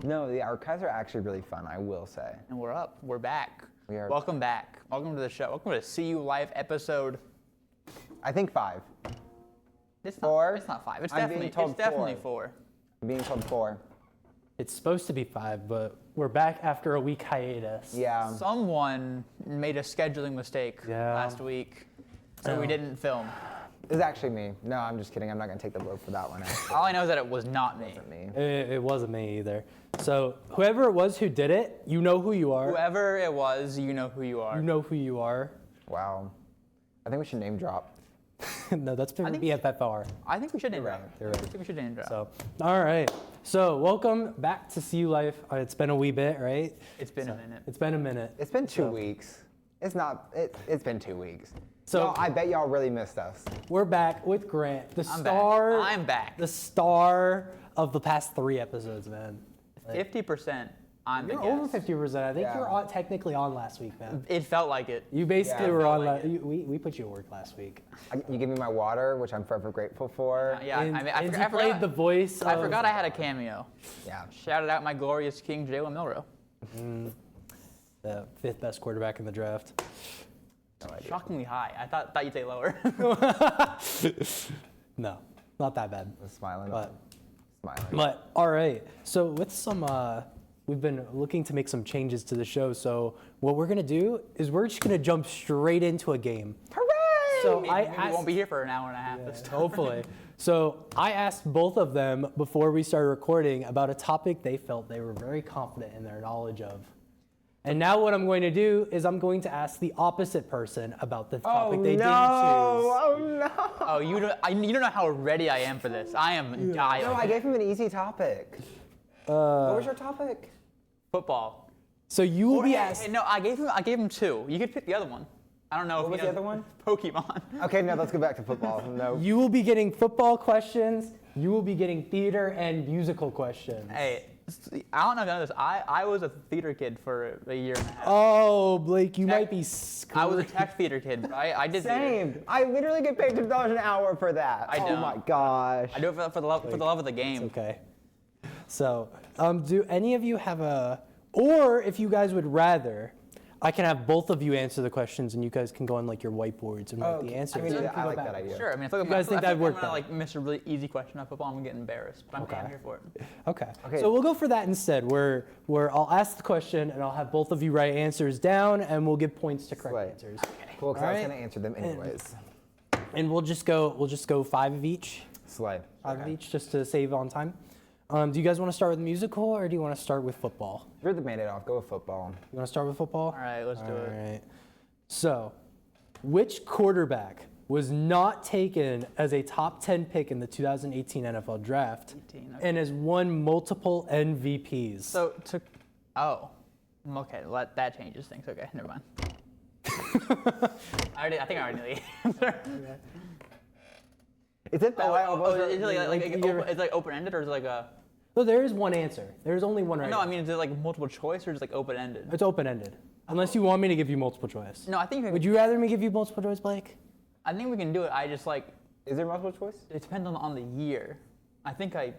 No, the archives are actually really fun, I will say. And we're up. We're back. We are. Welcome back. Welcome to the show. Welcome to See You Live episode. I think 5. It's Four? Not, it's not 5. It's I'm being definitely told definitely four. 4. I'm being told 4. It's supposed to be 5, but we're back after a week hiatus. Yeah. Someone made a scheduling mistake last week, so we didn't film. It's actually me. No, I'm just kidding. I'm not going to take the blow for that one. Actually. All I know is that it was not me. It wasn't me. It wasn't me either. So whoever it was who did it, you know who you are. Whoever it was, you know who you are. You know who you are. Wow. I think we should name drop. No, that's BFFR. I think we should name drop. You're right. I think we should name drop. So, all right. So welcome back to See You Live. It's been a wee bit, right? It's been a minute. It's been a minute. It's been 2 weeks. It's not. It's been 2 weeks. So y'all, I bet y'all really missed us. We're back with Grant, the I'm star. back. I'm back. The star of the past 3 episodes, man. 50%. I'm the You're guest. over 50%. I think Yeah. you were technically on last week, man. It felt like it. You basically Yeah, were felt on. like We put you to work last week. You gave me my water, which I'm forever grateful for. Yeah, And, I and you forgot played the voice. I of- forgot I had a cameo. Yeah. Shouted out my glorious king, Jalen Milroe. the 5th best quarterback in the draft. No idea. Shockingly high. I thought you'd say lower. No, not that bad. I'm smiling. But Smiling. But all right, so with some, we've been looking to make some changes to the show. So what we're gonna do is we're just gonna jump straight into a game. Hooray! So Maybe I we asked, won't be here for an hour and a half this time. hopefully. So I asked both of them before we started recording about a topic they felt they were very confident in their knowledge of. And now what I'm going to do is I'm going to ask the opposite person about the topic they didn't choose. Oh no! Oh, you don't know how ready I am for this. I am dialed. No, I gave him an easy topic. What was your topic? Football. So you will Or, be hey, asked. hey, no, I gave him 2. You could pick the other one. I don't know. What was if the you other know one? Pokemon. Okay, no, let's go back to football. No. You will be getting football questions. You will be getting theater and musical questions. Hey, I don't know if you know this. I was a theater kid for a year and a half. Oh, Blake, you Tech- might be screwed. I was a tech theater kid. But I did theater. Same. I literally get paid $2 an hour for that. I Oh don't. my gosh. I do it for the love of the game. Okay. So, do any of you have or if you guys would rather, I can have both of you answer the questions and you guys can go on like your whiteboards and write the answers. I mean, And we I can go like back. that idea. Sure. I mean, if I guys think that'd work I'm gonna better? like miss a really easy question on football, I'm gonna get embarrassed. But I'm here for it. Okay. Okay. So we'll go for that instead, where I'll ask the question and I'll have both of you write answers down and we'll give points to correct Slay. answers. Cool, because I was Alright. gonna answer them anyways. And we'll just go 5 of each. Slay. 5 of Okay. each just to save on time. Do you guys want to start with musical or do you want to start with football? You're the mandate off. Go with football. You want to start with football? All right, let's do it. All right. So, which quarterback was not taken as a top 10 pick in the 2018 NFL draft 18, okay. and has won multiple MVPs? So okay, that changes things. Okay, never mind. I think I already knew the answer. Is it that way? Is it like open-ended or is it like a? So there is one answer. There's only one right No, I answer. mean is it like multiple choice or is it like open-ended? It's open-ended. Unless you want me to give you multiple choice. No, I think Would you rather me give you multiple choice, Blake? I think we can do it. I just like Is there multiple choice? it depends on the year. I think I.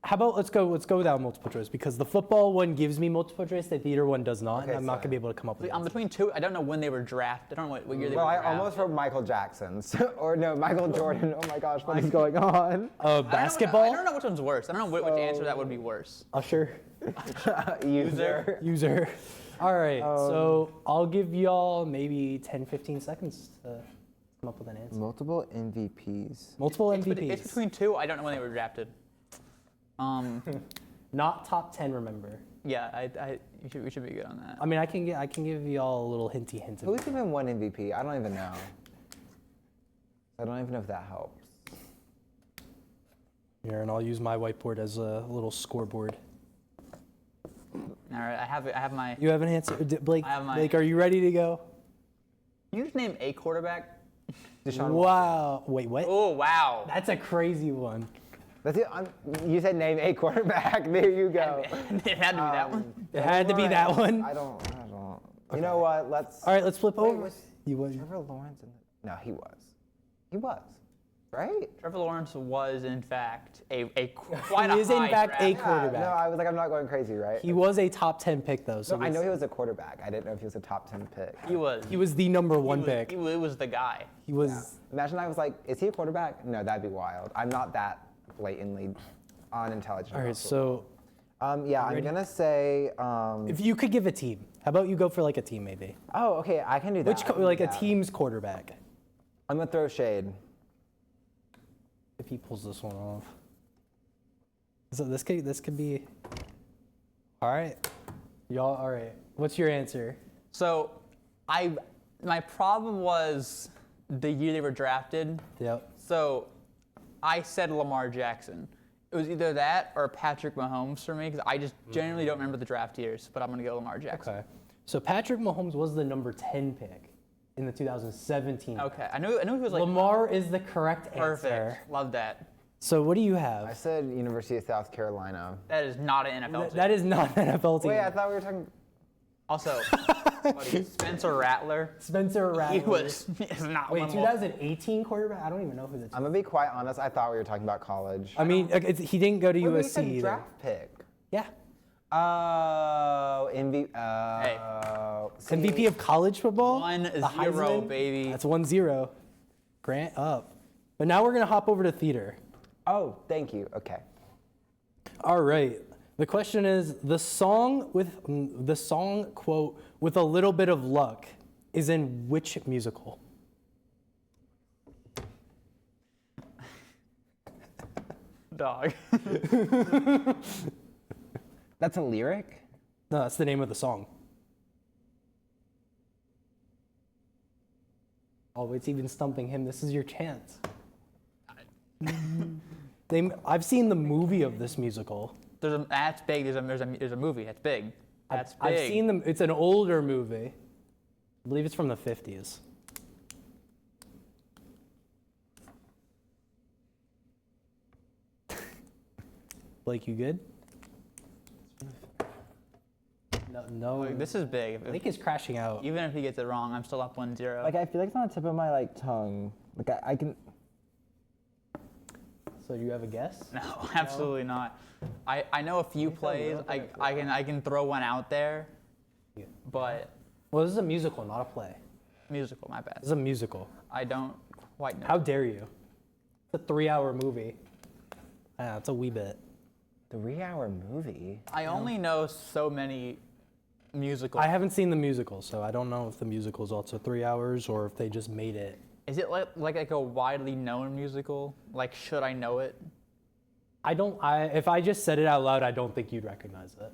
How about let's go without multiple choice because the football one gives me multiple choice, the theater one does not, Okay, and I'm not so- gonna be able to come up with I'm it. between 2. I don't know when they were drafted. I don't know what year they Well, were I drafted. almost wrote Michael Jackson's. Or no, Michael Jordan. Oh my gosh, what is going on? Basketball? I don't know which one's worse. I don't know which answer that would be worse. Usher. User. User. All right, so I'll give y'all maybe 10, 15 seconds to come up with an answer. Multiple MVPs. Multiple It's MVPs. between 2. I don't know when they were drafted. Not top 10, remember. Yeah, we should be good on that. I mean, I can give y'all a little hinty hint of Who's it. even won MVP? I don't even know. I don't even know if that helps. Here, and I'll use my whiteboard as a little scoreboard. All right, I have my. You have an answer? Blake, I have my- Blake, are you ready to go? Can you just name a quarterback? Deshaun. Wow. Wait, what? Oh wow. That's a crazy one. That's it. You said name a quarterback. There you go. It had to be that one. It had to be that one. I don't. You know what? Let's. All right, let's flip over. Was You was. Trevor Lawrence in the? No, he was. He was. right? Trevor Lawrence was, in fact, a quite He a is, in high fact, a draft. quarterback. No, I was like, I'm not going crazy, right? He was a top 10 pick, though. So No, I know he was a quarterback. I didn't know if he was a top 10 pick. He was. he was the number one pick. He was the guy. He was. Imagine I was like, is he a quarterback? No, that'd be wild. I'm not that blatantly unintelligent. All right, about so yeah, I'm gonna say. if you could give a team, how about you go for like a team maybe? Oh, okay, I can do that. Which, I can do like a that. team's quarterback, I'm gonna throw shade. if he pulls this one off. So this could be. All right, y'all. All right, what's your answer? So, my problem was the year they were drafted. Yep. So, I said Lamar Jackson. It was either that or Patrick Mahomes for me because I just genuinely don't remember the draft years. But I'm gonna go Lamar Jackson. Okay. So Patrick Mahomes was the number 10 pick in the 2017. Okay. I knew he was like Lamar is the correct perfect. answer. Love that. So what do you I have? said University of South Carolina. That is not an NFL team. That is not an NFL team. Wait, I thought we were talking. Also, buddy, Spencer Rattler. Spencer Rattler. He was not Wait, one. 2018 quarterback? I don't even know who the team. I'm gonna be quite honest. I thought we were talking about college. I mean, he didn't go to Wait, we USC said either. draft pick. Yeah. Oh, Hey. see, MVP of college football? 1-0, The Heisman? baby. That's 1-0. Grant up. But now we're going to hop over to theater. Oh, thank you. Okay. All right. The question is the song quote with a little bit of luck is in which musical? Dog. That's a lyric? No, that's the name of the song. Oh, it's even stumping him. This is your chance. I've seen the movie of this musical. That's big. There's a movie. That's big. That's big. I've seen them. It's an older movie. I believe it's from the 50s. Blake, you good? No. Like, this is big. Blake is crashing out. Even if he gets it wrong, I'm still up 1-0. Like, I feel like it's on the tip of my, like, tongue. Like, I can... So do you have a guess? No, absolutely not. I know a few plays. I can throw one out there, Yeah. but Well, this is a musical, not a play. musical. My bad. This is a musical. I don't quite know. How dare you? It's a 3-hour movie. Yeah, it's a wee bit. 3-hour movie? I only know so many musicals. I haven't seen the musical, so I don't know if the musical is also 3 hours or if they just made it. Is it like a widely known musical? Like, should I know it? If I just said it out loud, I don't think you'd recognize it.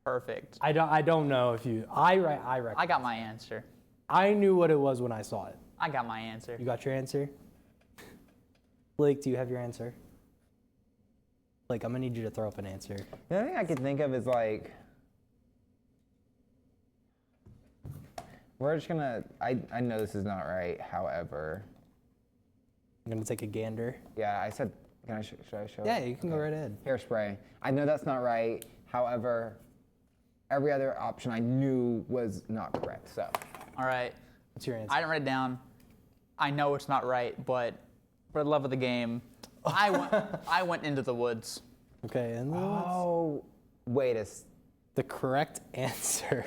Perfect. I don't know if you. I recognize. I got my answer. I knew what it was when I saw it. I got my answer. You got your answer? Blake, do you have your answer? Blake, I'm gonna need you to throw up an answer. The only thing I can think of is, like... We're just gonna... I know this is not right, however... I'm gonna take a gander. Yeah, I said... should I show Yeah, it? you can go right ahead. Hairspray. I know that's not right. However, every other option I knew was not correct, so... All right. What's your answer? I didn't write it down. I know it's not right, but for the love of the game, I went into the woods. Okay, and Oh, wait the correct answer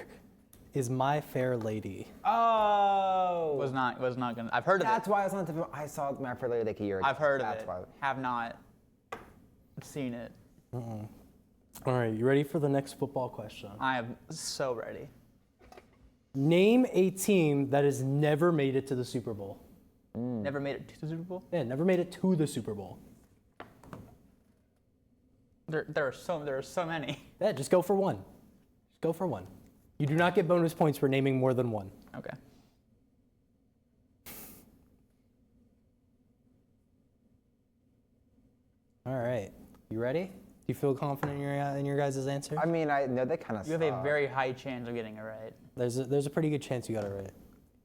is My Fair Lady. Oh! Was not gonna. I've heard of That's it. why I was on the tip of... I saw My Fair Lady like a year ago. I've heard of That's it. Why. Have not seen it. All right, you ready for the next football question? I am so ready. Name a team that has never made it to the Super Bowl. Never made it to the Super Bowl. Yeah, never made it to the Super Bowl. There are so many. Yeah, just go for one. Just go for one. You do not get bonus points for naming more than one. Okay. All right, you ready? Do you feel confident in your guys' answer? I mean, I know they kind of You have a very high chance of getting it right. There's a pretty good chance you got it right.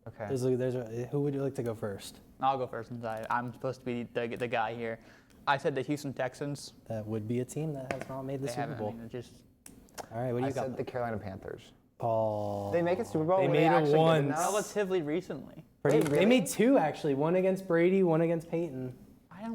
Okay. Who would you like to go first? I'll go first since I'm supposed to be the guy here. I said the Houston Texans. That would be a team that has not made the They Super haven't. Bowl. I mean, just All right, what do I you got? said the Carolina Panthers. Oh, They make it Super Bowl? They Were made it actually good once. enough? relatively recently. Pretty- Wait, They really? made two actually. One against Brady, one against Peyton.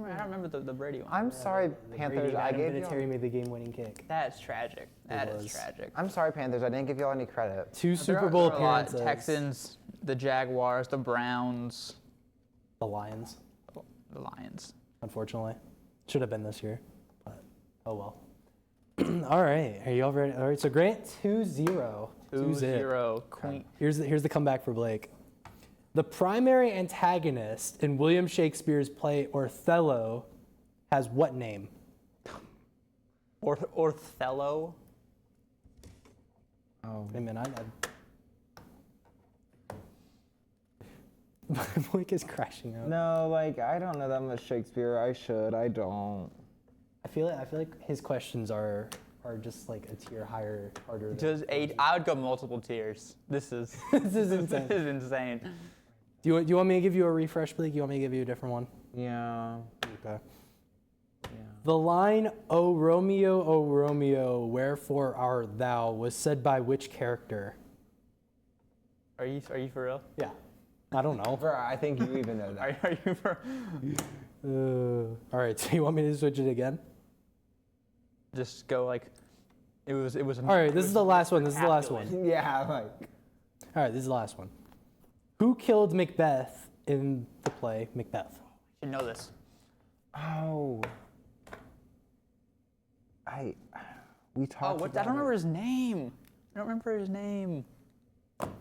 don't remember the Brady one. I'm sorry, Panthers. I gave you. Vinatieri made the game-winning kick. That's tragic. That is was. tragic. I'm sorry, Panthers. I didn't give y'all any credit. Two There Super are- Bowl there are a lot. appearances. Texans, the Jaguars, the Browns, The Lions, the Lions. unfortunately. Should have been this year, but oh well. All right, are you all ready? All right, so Grant 2-0. 2-0. Queen. Here's the comeback for Blake. The primary antagonist in William Shakespeare's play Othello has what name? Othello. Oh. Wait a minute, Blake is crashing out. No, like I don't know that much Shakespeare. I should. I don't. I feel like his questions are just like a tier higher, harder. than- Just eight. I would go multiple tiers. This is This is insane. this is insane. Do you want me to give you a refresh, Blake? You want me to give you a different one? Yeah. Okay. The line, O Romeo, wherefore art thou, was said by which character? Are you for real? Yeah. I don't know. Bro, I think you even know that. Are you for? All right, so you want me to switch it again? Just go like. It was. All right, this is the last one. This is the last one. Yeah, like. All right, this is the last one. Who killed Macbeth in the play Macbeth? You know this. Oh. We talked. I don't remember his name. I don't remember his name.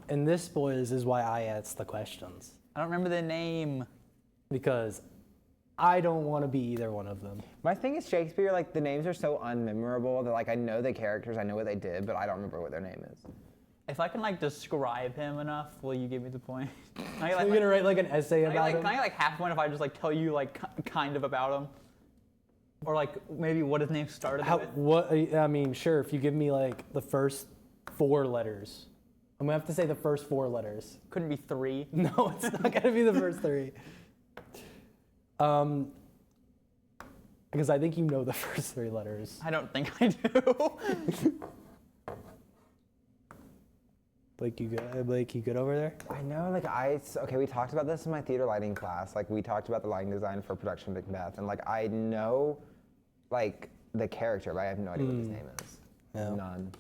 And this, boys, is why I asked the questions. I don't remember the name. Because I don't want to be either one of them. My thing is Shakespeare. Like the names are so unmemorable that like I know the characters, I know what they did, but I don't remember what their name is. If I can like describe him enough, will you give me the point? Can I Are get, you gonna write like an essay can I get, about like, him? can I get like half point if I just like tell you like kind of about him? Or like maybe what his name started with? What? I mean, sure. If you give me like the first 4 letters, I'm gonna have to say the first 4 letters. Couldn't be 3. No, it's not gonna be the first 3. Because I think you know the first 3 letters. I don't think I do. Blake, you good? Blake, you good over there? I know, like okay, we talked about this in my theater lighting class. Like we talked about the lighting design for production of Macbeth, and like I know, like the character, but I have no idea what his name is. Yeah. None.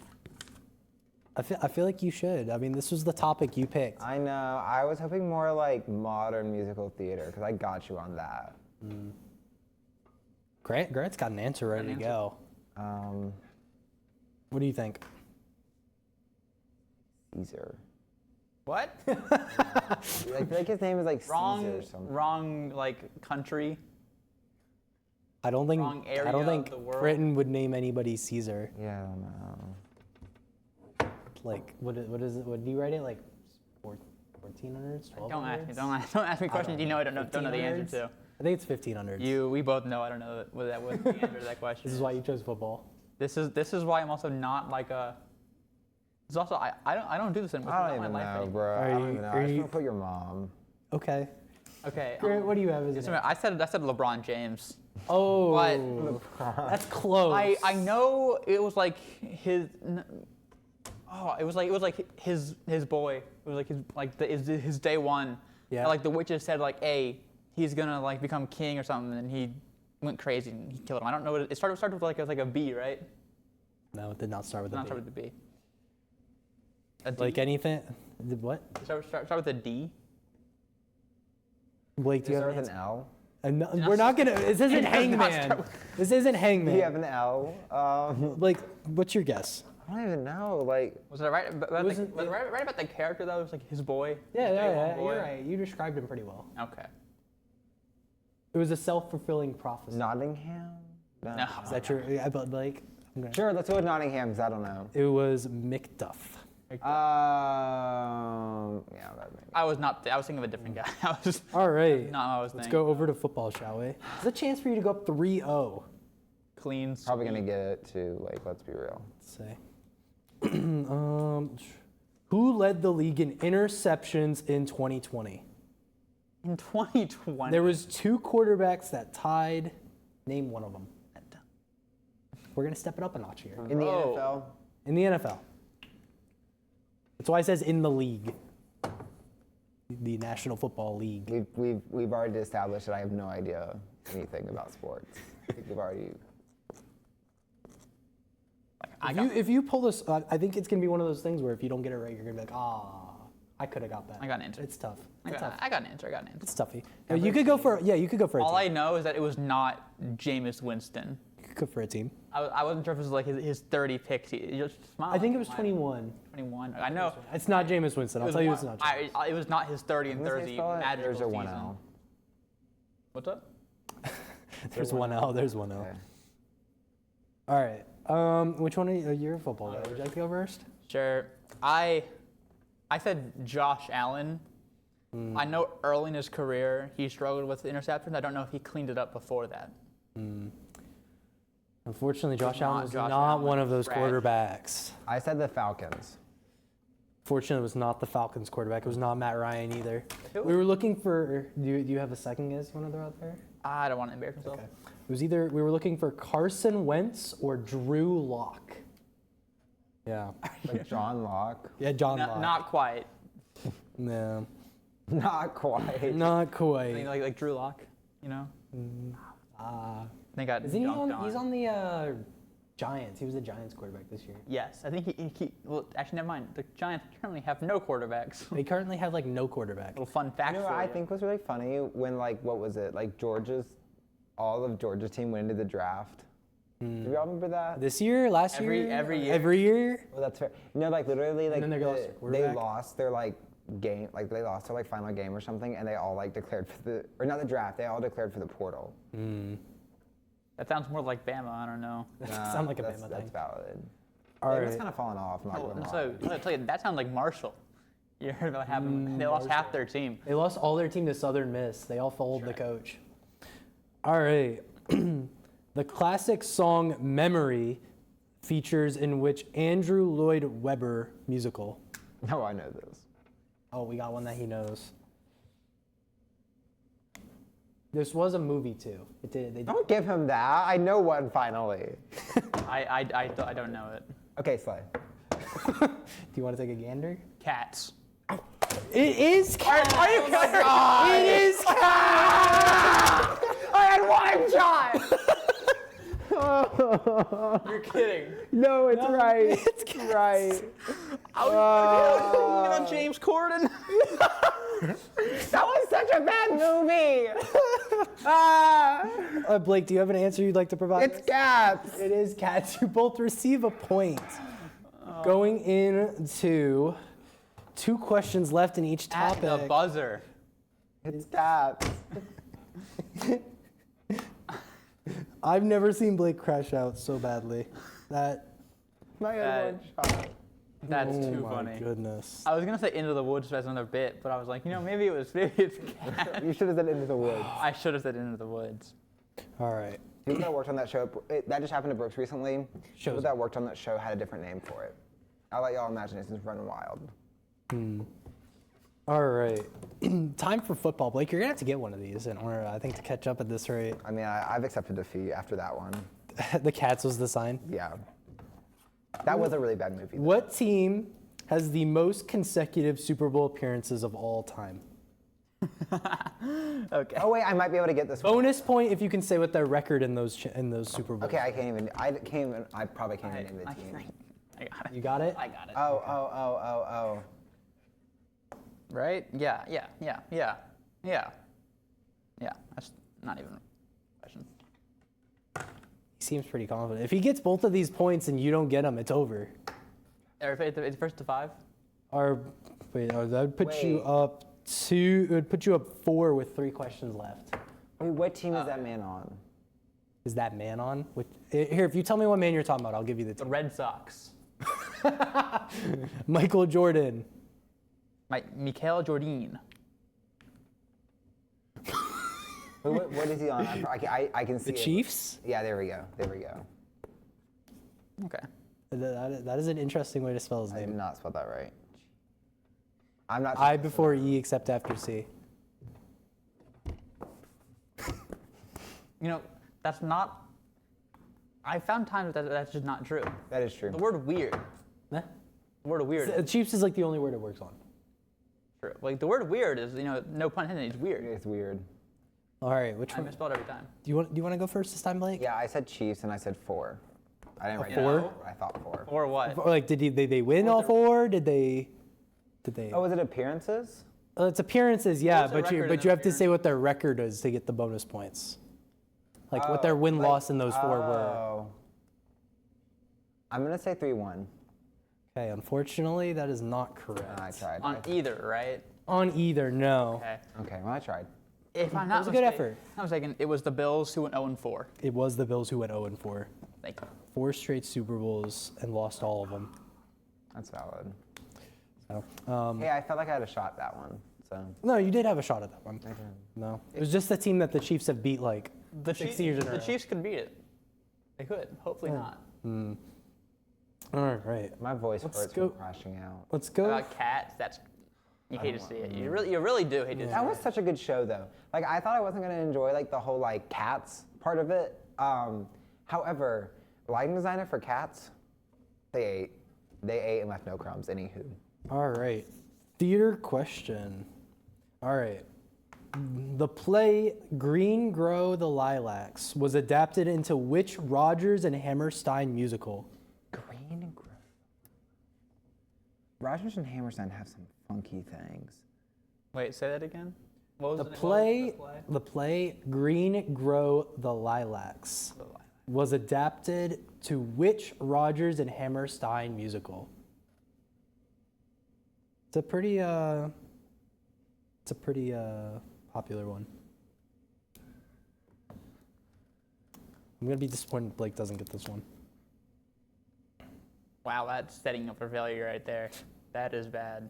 I feel like you should. I mean, this was the topic you picked. I know. I was hoping more like modern musical theater because I got you on that. Grant's got an answer ready to go. What do you think? Caesar. What? I feel like his name is like Caesar Wrong. or something. Wrong. Like country. I don't think Wrong area I don't of think the world. Britain would name anybody Caesar. Yeah, I don't know. Like what is it? What do you write it like? 1400s, 1200s? Don't ask me questions you know I don't know the answer to. I think it's 1500s. We both know I don't know what that was the answer to that question. This is why you chose football. This is why I'm also not like a. It's also I don't do this in I don't even my life know, anymore. bro. I don't even know. I just want to put your mom. Okay. Okay. Grant, what do you have as Yes, an I said LeBron James. Oh, But that's close. I know it was like his. Oh, it was like his boy. It was like his day one. Yeah. Like the witches said like, hey, he's gonna like become king or something, and he went crazy and he killed him. I don't know what it started with like a B, right? No, it did not start with a Not B. start with the B. A D? Like anything? What? Start with a D. Blake, do you Does have it an with an L? answer? We're not gonna. This isn't It does not Hangman. start This isn't Do Hangman. you have an L? Like, what's your guess? I don't even know. Like, Was it right about Was the, it- was it right about the character though? It was like his boy. Yeah, His day one yeah, boy? you're right. You described him pretty well. Okay. It was a self-fulfilling prophecy. Nottingham? No. Is that true? Yeah, but Blake, I'm gonna- Sure, let's go with Nottingham because I don't know. It was Macduff. Yeah, that maybe. I was thinking of a different guy. I was All right. not what I was Let's thinking. go over to football, shall we? There's a chance for you to go up 3-0. Clean. Probably gonna get it too. Like, let's be real. Let's see. Who led the league in interceptions in 2020? In 2020. There was 2 quarterbacks that tied. Name one of them. We're gonna step it up a notch here. In the Oh. NFL, In the NFL. That's why it says in the league. The National Football League. we've already established that I have no idea anything about sports. I think we've already. If you pull this, I think it's gonna be one of those things where if you don't get it right, you're gonna be like, I could have got that. I got an answer. It's tough. I got an answer. It's toughy. You could go for you could go for a All team. I know is that it was not Jameis Winston. You could go for a team. I wasn't sure if it was like his 30 picks. He just smiled. I think it was 21. 21. I know. It's not Jameis Winston. I'll tell you it's not. Jameis. It was not his 30 and Who's 30 they spell it? magical There's a season. 1L. What's up? There's one L. There's one L. Okay. All right. Which one are you? You're a football guy. Would you like to go first? Sure. I said Josh Allen. I know early in his career he struggled with interceptions. I don't know if he cleaned it up before that. Unfortunately, Josh Allen not was Josh not Allen. one of those Trash. quarterbacks. I said the Falcons. Fortunately, it was not the Falcons quarterback. It was not Matt Ryan either. Who? We were looking for. Do you have a second guess you want to throw out there? I don't want to embarrass myself. Okay. It was either we were looking for Carson Wentz or Drew Lock. Yeah. Like John Locke. Yeah, John Lock. Not quite. No. Not quite. Not I think quite. like Drew Lock, you know? I think I Isn't he dunked on? He's on the Giants. He was the Giants quarterback this year. Yes, I think he well, actually, never mind. The Giants currently have no quarterbacks. They currently have like no quarterback. Little fun fact You know for what I you. think was really funny when what was it? Like all of Georgia's team went into the draft. Do you all remember that? This year, last Every- year, every year. every year. Well, that's fair. You know, literally, then they lost their they quarterback? lost their game, they lost their final game or something, and they all declared for or not the draft. They all declared for the portal. That sounds more like Bama. I don't know. Sound like a that's, Bama That's thing. valid. All Bama's right. kind of fallen off. Not gonna lie. So I'll tell you, that sounds like Marshall. You heard about happening? They lost half their team. They lost all their team to Southern Miss. They all followed the coach. All right. The classic song "Memory" features in which Andrew Lloyd Webber musical? No, I know this. Oh, we got one that he knows. This was a movie too. It did. They did. Don't give him that. I know one finally. I don't know it. Okay, Slay. Do you want to take a gander? Cats. It is Cats. Are you kidding? It is Cats. I had one shot. You're kidding. No, it's right. It's Cats. Right. You know James Corden? That was such a bad movie. Blake, do you have an answer you'd like to provide? It's Cats. It is Cats. You both receive a point. Going into 2 questions left in each At topic. the buzzer. It's Cats. I've never seen Blake crash out so badly. That. My other one shot. That's Oh too my funny. goodness. I was gonna say Into the Woods as another bit, but I was like, maybe it's Cats. You should have said Into the Woods. I should have said Into the Woods. All right. People that worked on that show, that just happened to Brooks recently. Shows People that worked on that show had a different name for it. I'll let y'all imaginations run wild. All right. Time for football. Blake, you're going to have to get one of these in order, I think, to catch up at this rate. I mean, I've accepted defeat after that one. The Cats was the sign. Yeah. That was a really bad movie. Though. What team has the most consecutive Super Bowl appearances of all time? Okay. Oh wait, I might be able to get this one. Bonus point if you can say what their record in those Super Bowls. Okay, I probably can't even name the team. I got it. You got it? I got it. Oh. Right? Yeah. That's not even a question. He seems pretty confident. If he gets both of these points and you don't get them, it's over. It's first to 5. Or wait, that would put you Wait. up it would put you up 4 with 3 questions left. Wait, what team is that man on? Is that man on? Here, if you tell me what man you're talking about, I'll give you the The team. Red Sox. Michael Jordan. Mikael Jordan. What is he on? I can see The it. Chiefs? Yeah, there we go. Okay. That is an interesting way to spell his I did name. not spell that right. I'm not. I before E except after C. That's not. I found times that that's just not true. That is true. The word weird. Eh? The word weird. Chiefs is like the only word it works on. True. Like the word weird is, no pun intended, it's weird. It's weird. All right, which I one? misspelled every time. Do you want to go first this time, Blake? Yeah, I said Chiefs and I said 4. I didn't write four? down, but I thought 4. Or what? Or like, did they win all 4? Did they? Oh, was it appearances? It's appearances, yeah, was their but you record in you have to appearance? say what their record is to get the bonus points. Like what their win loss in those 4 were. Oh. I'm gonna say 3-1. Okay, unfortunately, that is not correct. I tried. On either, right? On either, no. Okay. Okay, well I tried. If I'm not was a good mistaken- effort. I was thinking it was the Bills who went 0-4. It was the Bills who went 0-4. Thank you. 4 straight Super Bowls and lost all of them. That's valid. So, Hey, I felt like I had a shot that one. So no, you did have a shot at that one. No, it was just the team that the Chiefs have beat like The 6 Chiefs, years in a the row. Chiefs could beat it. They could. Hopefully not. All right, my voice Let's hurts go. from crashing out. let's go. About cats, that's you hate to see it. You really do hate to see That it. was such a good show though. Like I thought I wasn't gonna enjoy like the whole like cats part of it. However, lighting designer for cats, they ate and left no crumbs. Anywho. All right, theater question. All right, the play Green Grow the Lilacs was adapted into which Rodgers and Hammerstein musical? Green and Grove. Rodgers and Hammerstein have some funky things. Wait, say that again. What was The it- what was play, the play Green Grow the Lilacs the play? was adapted to which Rodgers and Hammerstein musical? It's a pretty popular one. I'm gonna be disappointed if Blake doesn't get this one. Wow, that's setting up for failure right there. That is bad.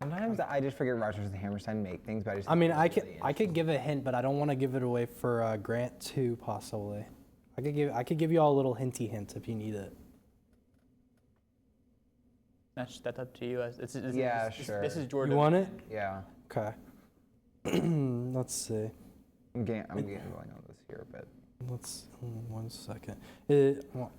Sometimes I just forget Rodgers and Hammerstein make things, but I just. I mean, think I it's could really I could give a hint, but I don't want to give it away for Grant too, possibly. I could give you all a little hinty hint if you need it. That's up to you. Yeah, sure. This is Jordan. You want it? Yeah, Okay. Let's see. I'm gambling on this here, but Let's 1 second. All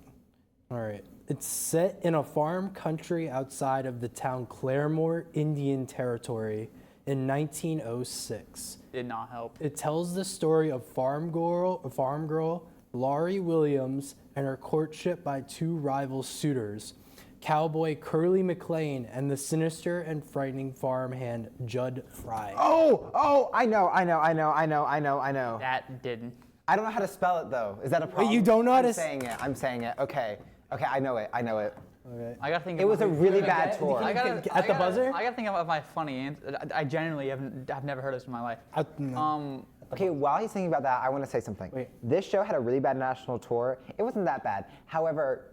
right. It's set in a farm country outside of the town Claremore, Indian Territory, in 1906. Did not help. It tells the story of farm girl Laurie Williams and her courtship by 2 rival suitors, cowboy Curly McLean and the sinister and frightening farmhand Judd Fry. oh, I know. That didn't. I don't know how to spell it though. Is that a problem? you don't know how to I'm saying it. Okay, I know it. Okay. I gotta think. It of was my- a really bad tour. I gotta, At the buzzer? I gotta think of my funny answer. I genuinely I've never heard this in my life. No. Okay, while he's thinking about that, I want to say something. Wait. This show had a really bad national tour. It wasn't that bad. However,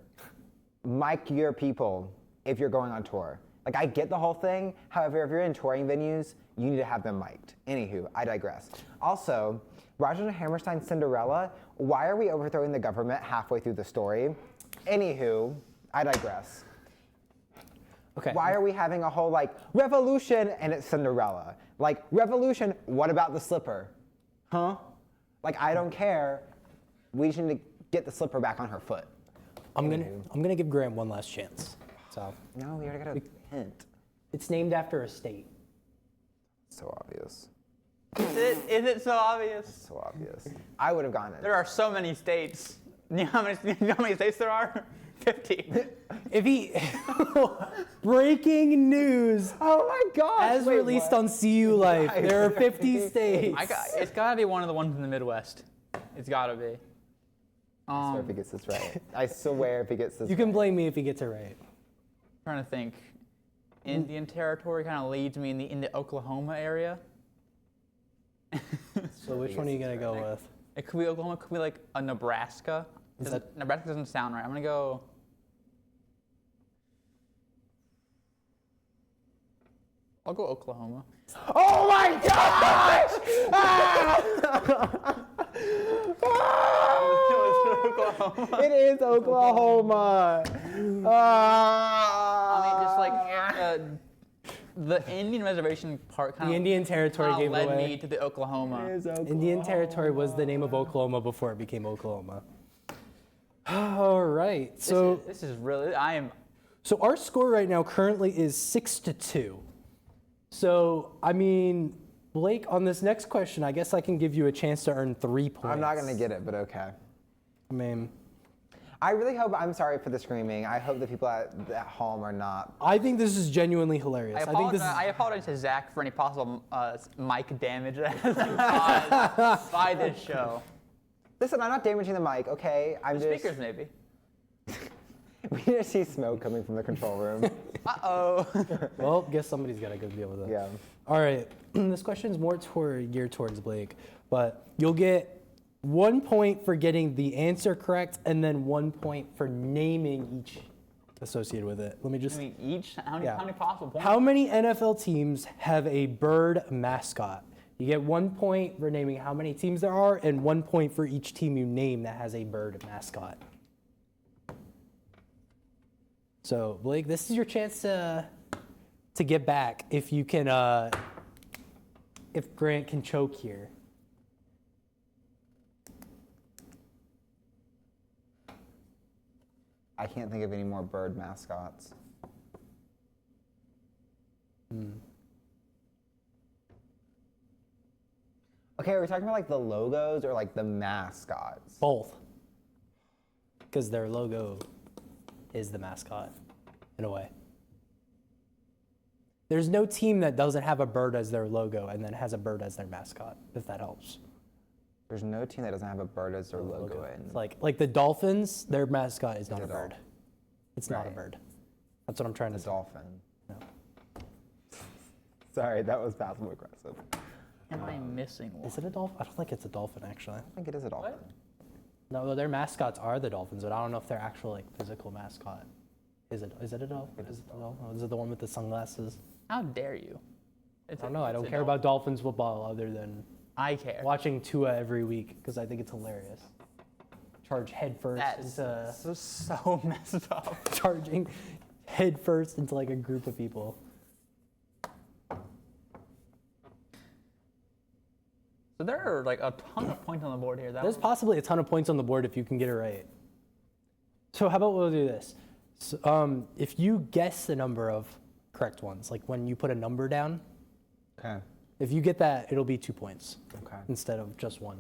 mic your people if you're going on tour. Like, I get the whole thing. However, if you're in touring venues, you need to have them mic'd. Anywho, I digress. Also, Rodgers and Hammerstein Cinderella, why are we overthrowing the government halfway through the story? Anywho, I digress. Okay. Why are we having a whole, like, revolution and it's Cinderella? Like, revolution, what about the slipper? Huh? Like, I don't care. We just need to get the slipper back on her foot. I'm gonna give Grant one last chance. So No, we already got a hint. it's named after a state. So obvious. Is it so obvious? So obvious. I would have gotten it. There are so many states. You know how many states there are? 50. If he breaking news Oh my gosh! as released on CU Life, there are 50 states. It's gotta be one of the ones in the Midwest. It's gotta be. I swear if he gets this right. I swear if he gets this You can blame me if he gets it right. Trying to think. Indian Territory kind of leads me in the Oklahoma area. So which one are you gonna go with? It could be Oklahoma. It could be like a Nebraska. Nebraska doesn't sound right. I'm gonna go. I'll go Oklahoma. Oh my gosh! It is Oklahoma. I mean, just like the Indian reservation part kind The of Indian Territory gave it led away. me to the Oklahoma. Indian Territory was the name of Oklahoma before it became Oklahoma. All right. So This is really. I am. so our score right now currently is 6-2. So I mean, Blake, on this next question, I guess I can give you a chance to earn 3 points. I'm not gonna get it, but okay. I mean, I really hope. I'm sorry for the screaming. I hope the people at home are not. I think this is genuinely hilarious. I apologize to Zach for any possible mic damage that has been caused by this show. Listen, I'm not damaging the mic, okay? I'm just. Speakers, maybe. We need to see smoke coming from the control room. Uh-oh. Well, guess somebody's got to go deal with it. Yeah. All right. This question's more geared towards Blake, but you'll get 1 point for getting the answer correct, and then 1 point for naming each associated with it. Let me just. I mean, each? How Yeah. many possible points? How many NFL teams have a bird mascot? You get 1 point for naming how many teams there are, and 1 point for each team you name that has a bird mascot. So, Blake, this is your chance to get back if you can, if Grant can choke here. I can't think of any more bird mascots. Okay, are we talking about like the logos or like the mascots? Both. Because their logo is the mascot, in a way. There's no team that doesn't have a bird as their logo and then has a bird as their mascot, if that helps. There's no team that doesn't have a bird as their logo in. It's like the Dolphins, their mascot is not a a bird. dolphin. It's not a Right. bird. That's what I'm trying to The say. dolphin. No. Sorry, that was passive aggressive. Am I missing one? Is it a dolphin? I don't think it's a dolphin, actually. I think it is a dolphin. No, their mascots are the Dolphins, but I don't know if their actual like physical mascot. Is it a dolphin? Is it a dolphin? Is it the one with the sunglasses? How dare you? I don't know. I don't care about Dolphins football other than I care. watching Tua every week because I think it's hilarious. Charge headfirst That's into so messed up. charging headfirst into like a group of people. So there are like a ton of points on the board here. There's possibly a ton of points on the board if you can get it right. So how about we'll do this? So, if you guess the number of correct ones, like when you put a number down, Okay. if you get that, it'll be 2 points Okay. instead of just 1.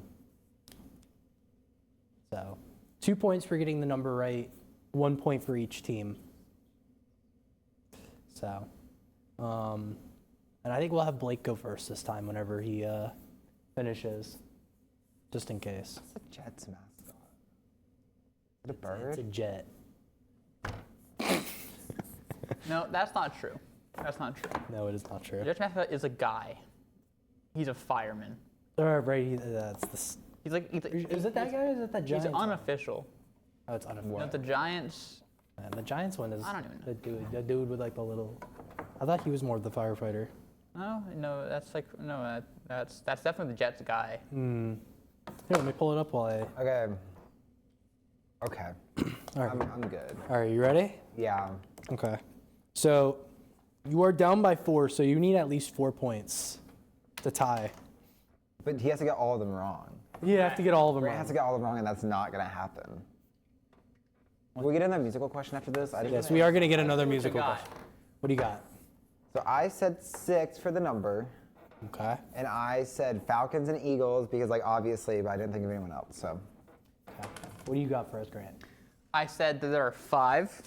So 2 points for getting the number right, 1 point for each team. So, and I think we'll have Blake go first this time whenever he finishes, just in case. What's the Jets mascot? Is it a bird? It's a jet. No, that's not true. That's not true. No, it is not true. The Jets mascot is a guy. He's a fireman. Right, that's the. He's like Is it that guy or is it that He's Giants? one? unofficial. Oh, it's unofficial. Not the Giants. Man, the Giants one is I don't even know. the dude with like the little. I thought he was more of the firefighter. No, that's like no, that's definitely the Jets guy. Here, let me pull it up while I. Okay. Okay. All right. I'm good. All right, you ready? Yeah. Okay. So, you are down by 4, so you need at least 4 points to tie. But he has to get all of them wrong. You have to get all of them Grant has to wrong. get all of them wrong, and that's not gonna happen. Will we get in that musical question after this? I didn't Yes, we are going to get another what you musical got. question. What do you got? So I said 6 for the number, Okay. and I said Falcons and Eagles because, like, obviously, but I didn't think of anyone else. So Okay. What do you got for us, Grant? I said that there are 5.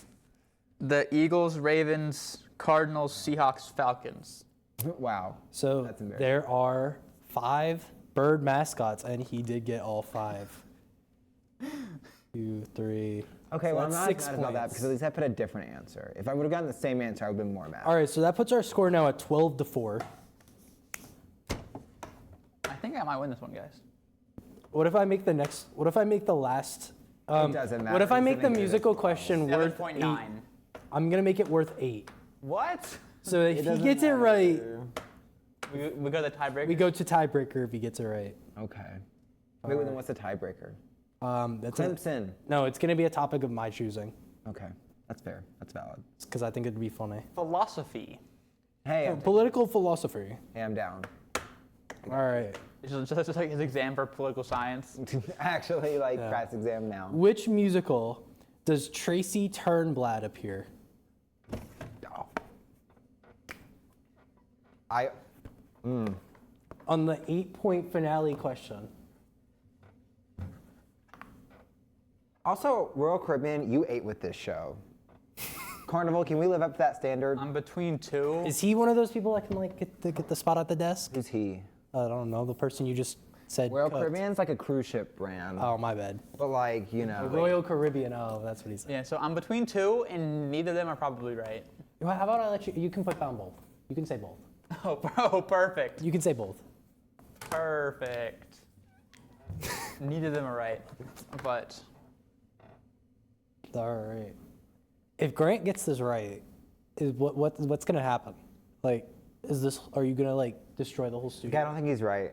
The Eagles, Ravens, Cardinals, Seahawks, Falcons. wow. So That's embarrassing. there are 5 bird mascots, and he did get all 5. 2, 3. Okay, So well, I'm that's not 6 mad about that points. because at least I put a different answer. If I would have gotten the same answer, I would have been more mad. All right, so that puts our score now at 12-4. I think I might win this one, guys. What if I make the next? What if I make the last? doesn't matter. What if I He's make the gonna get it. musical question worth 7.9. 8? I'm gonna make it worth 8. What? So if he doesn't gets it matter. right, We go to the tiebreaker. we go to tiebreaker if he gets it right. Okay. Wait, well, then what's the tiebreaker? That's it. Clemson. No, it's gonna be a topic of my choosing Okay, that's fair. That's valid. because I think it'd be funny. philosophy. Hey, Political philosophy. I'm down. All right. This is just like his exam for political science. Actually, like, Yeah. press exam now. Which musical does Tracy Turnblad appear? Oh. I. on the 8-point finale question. Also, Royal Caribbean, you ate with this show. Carnival, can we live up to that standard? I'm between two. Is he one of those people that can like get the spot at the desk? Who's he? I don't know. The person you just said. Royal cooked. Caribbean's like a cruise ship brand. Oh, my bad. But like, you know. Royal Caribbean. Oh, that's what he said. Yeah, so I'm between two, and neither of them are probably right. Well, how about I let you? You can put down both. You can say both. Oh, perfect. You can say both. Perfect. Neither of them are right, but All right. If Grant gets this right, is what's gonna happen? Like, are you gonna like destroy the whole studio? Yeah, I don't think he's right.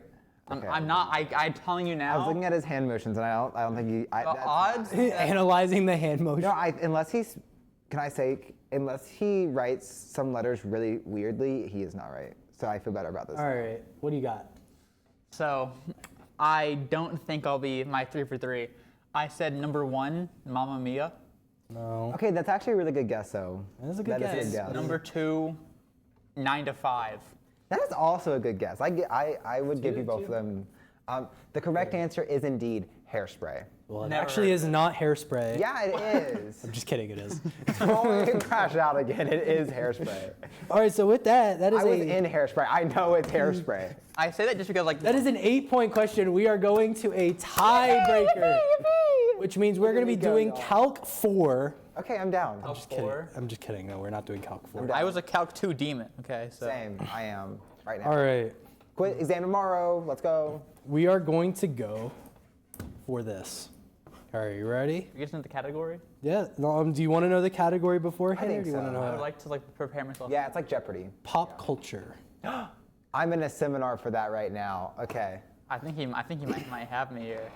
Okay. I'm not. I'm telling you now. I was looking at his hand motions, and I don't think he. the odds. Analyzing the hand motion. No, unless he's. Can I say? Unless he writes some letters really weirdly, he is not right. So I feel better about this. All right. What do you got? So, I don't think I'll be my 3 for 3. I said number 1, Mamma Mia. No. Okay, that's actually a really good guess, though. That is a good That is guess. Number 2, 9 to 5. That is also a good guess. I would give you both of them. The correct answer is indeed Hairspray. Well, it Never actually heard is not Hairspray. Yeah, it is. I'm just kidding. It is. Oh, you can crash out again. It is Hairspray. All right. So with that is I was in Hairspray. I know it's Hairspray. I say that just because, like, that is an 8-point question. We are going to a tiebreaker, which means we're going to be Go, doing y'all. Calc 4. Okay, I'm down. Calc Just kidding. 4. I'm just kidding. No, we're not doing Calc 4. I was a Calc 2 demon. Okay, so Same. I am right now. All right. Quit exam tomorrow. Let's go. We are going to go for this. All right, you ready? you get into the category. Yeah. Do you want to know the category beforehand, think or do you want to so. know I would like to prepare myself. Yeah, it's like Jeopardy. pop culture? I'm in a seminar for that right now. Okay. I think he might have me here.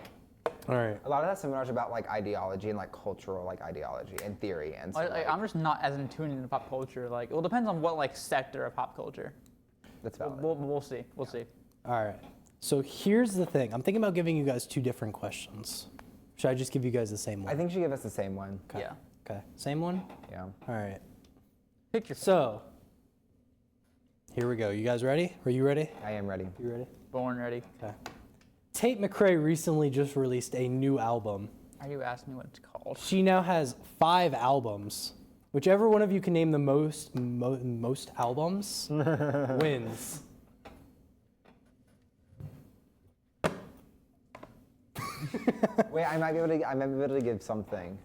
All right. A lot of that seminars about like ideology and like cultural like ideology and theory and stuff. I'm just not as in tune into pop culture. Like, well, it depends on what like sector of pop culture. That's valid. We'll see. We'll see. All right. So here's the thing. I'm thinking about giving you guys 2 different questions. Should I just give you guys the same one? I think you should give us the same one. Okay. Yeah. Okay. Same one? Yeah. All right. Pick your So, here we go. You guys ready? Are you ready? I am ready. You ready? born ready. Okay. Tate McRae recently just released a new album. Are you asking me what it's called? She now has 5 albums. Whichever one of you can name the most albums wins. Wait, I might be able to give something.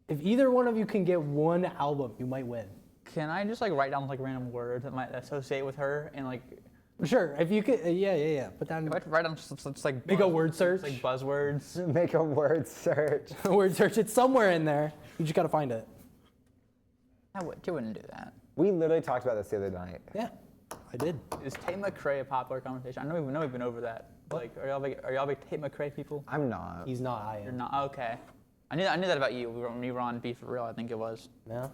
If either one of you can get 1 album, you might win. Can I just like write down like random words that might associate with her and like Sure. If you could, yeah. Put down if I write down just like Make a word search. like buzzwords? Make a word search. word search. It's somewhere in there. You just gotta find it. You wouldn't do that. We literally talked about this the other night. Yeah, I did. Is Tate McRae a popular conversation? I know we've been over that. Like, are y'all big Tate McRae people? I'm not. He's not. I You're am. not. Okay. I knew that about you. When you were on Beef for Real, I think it was. No,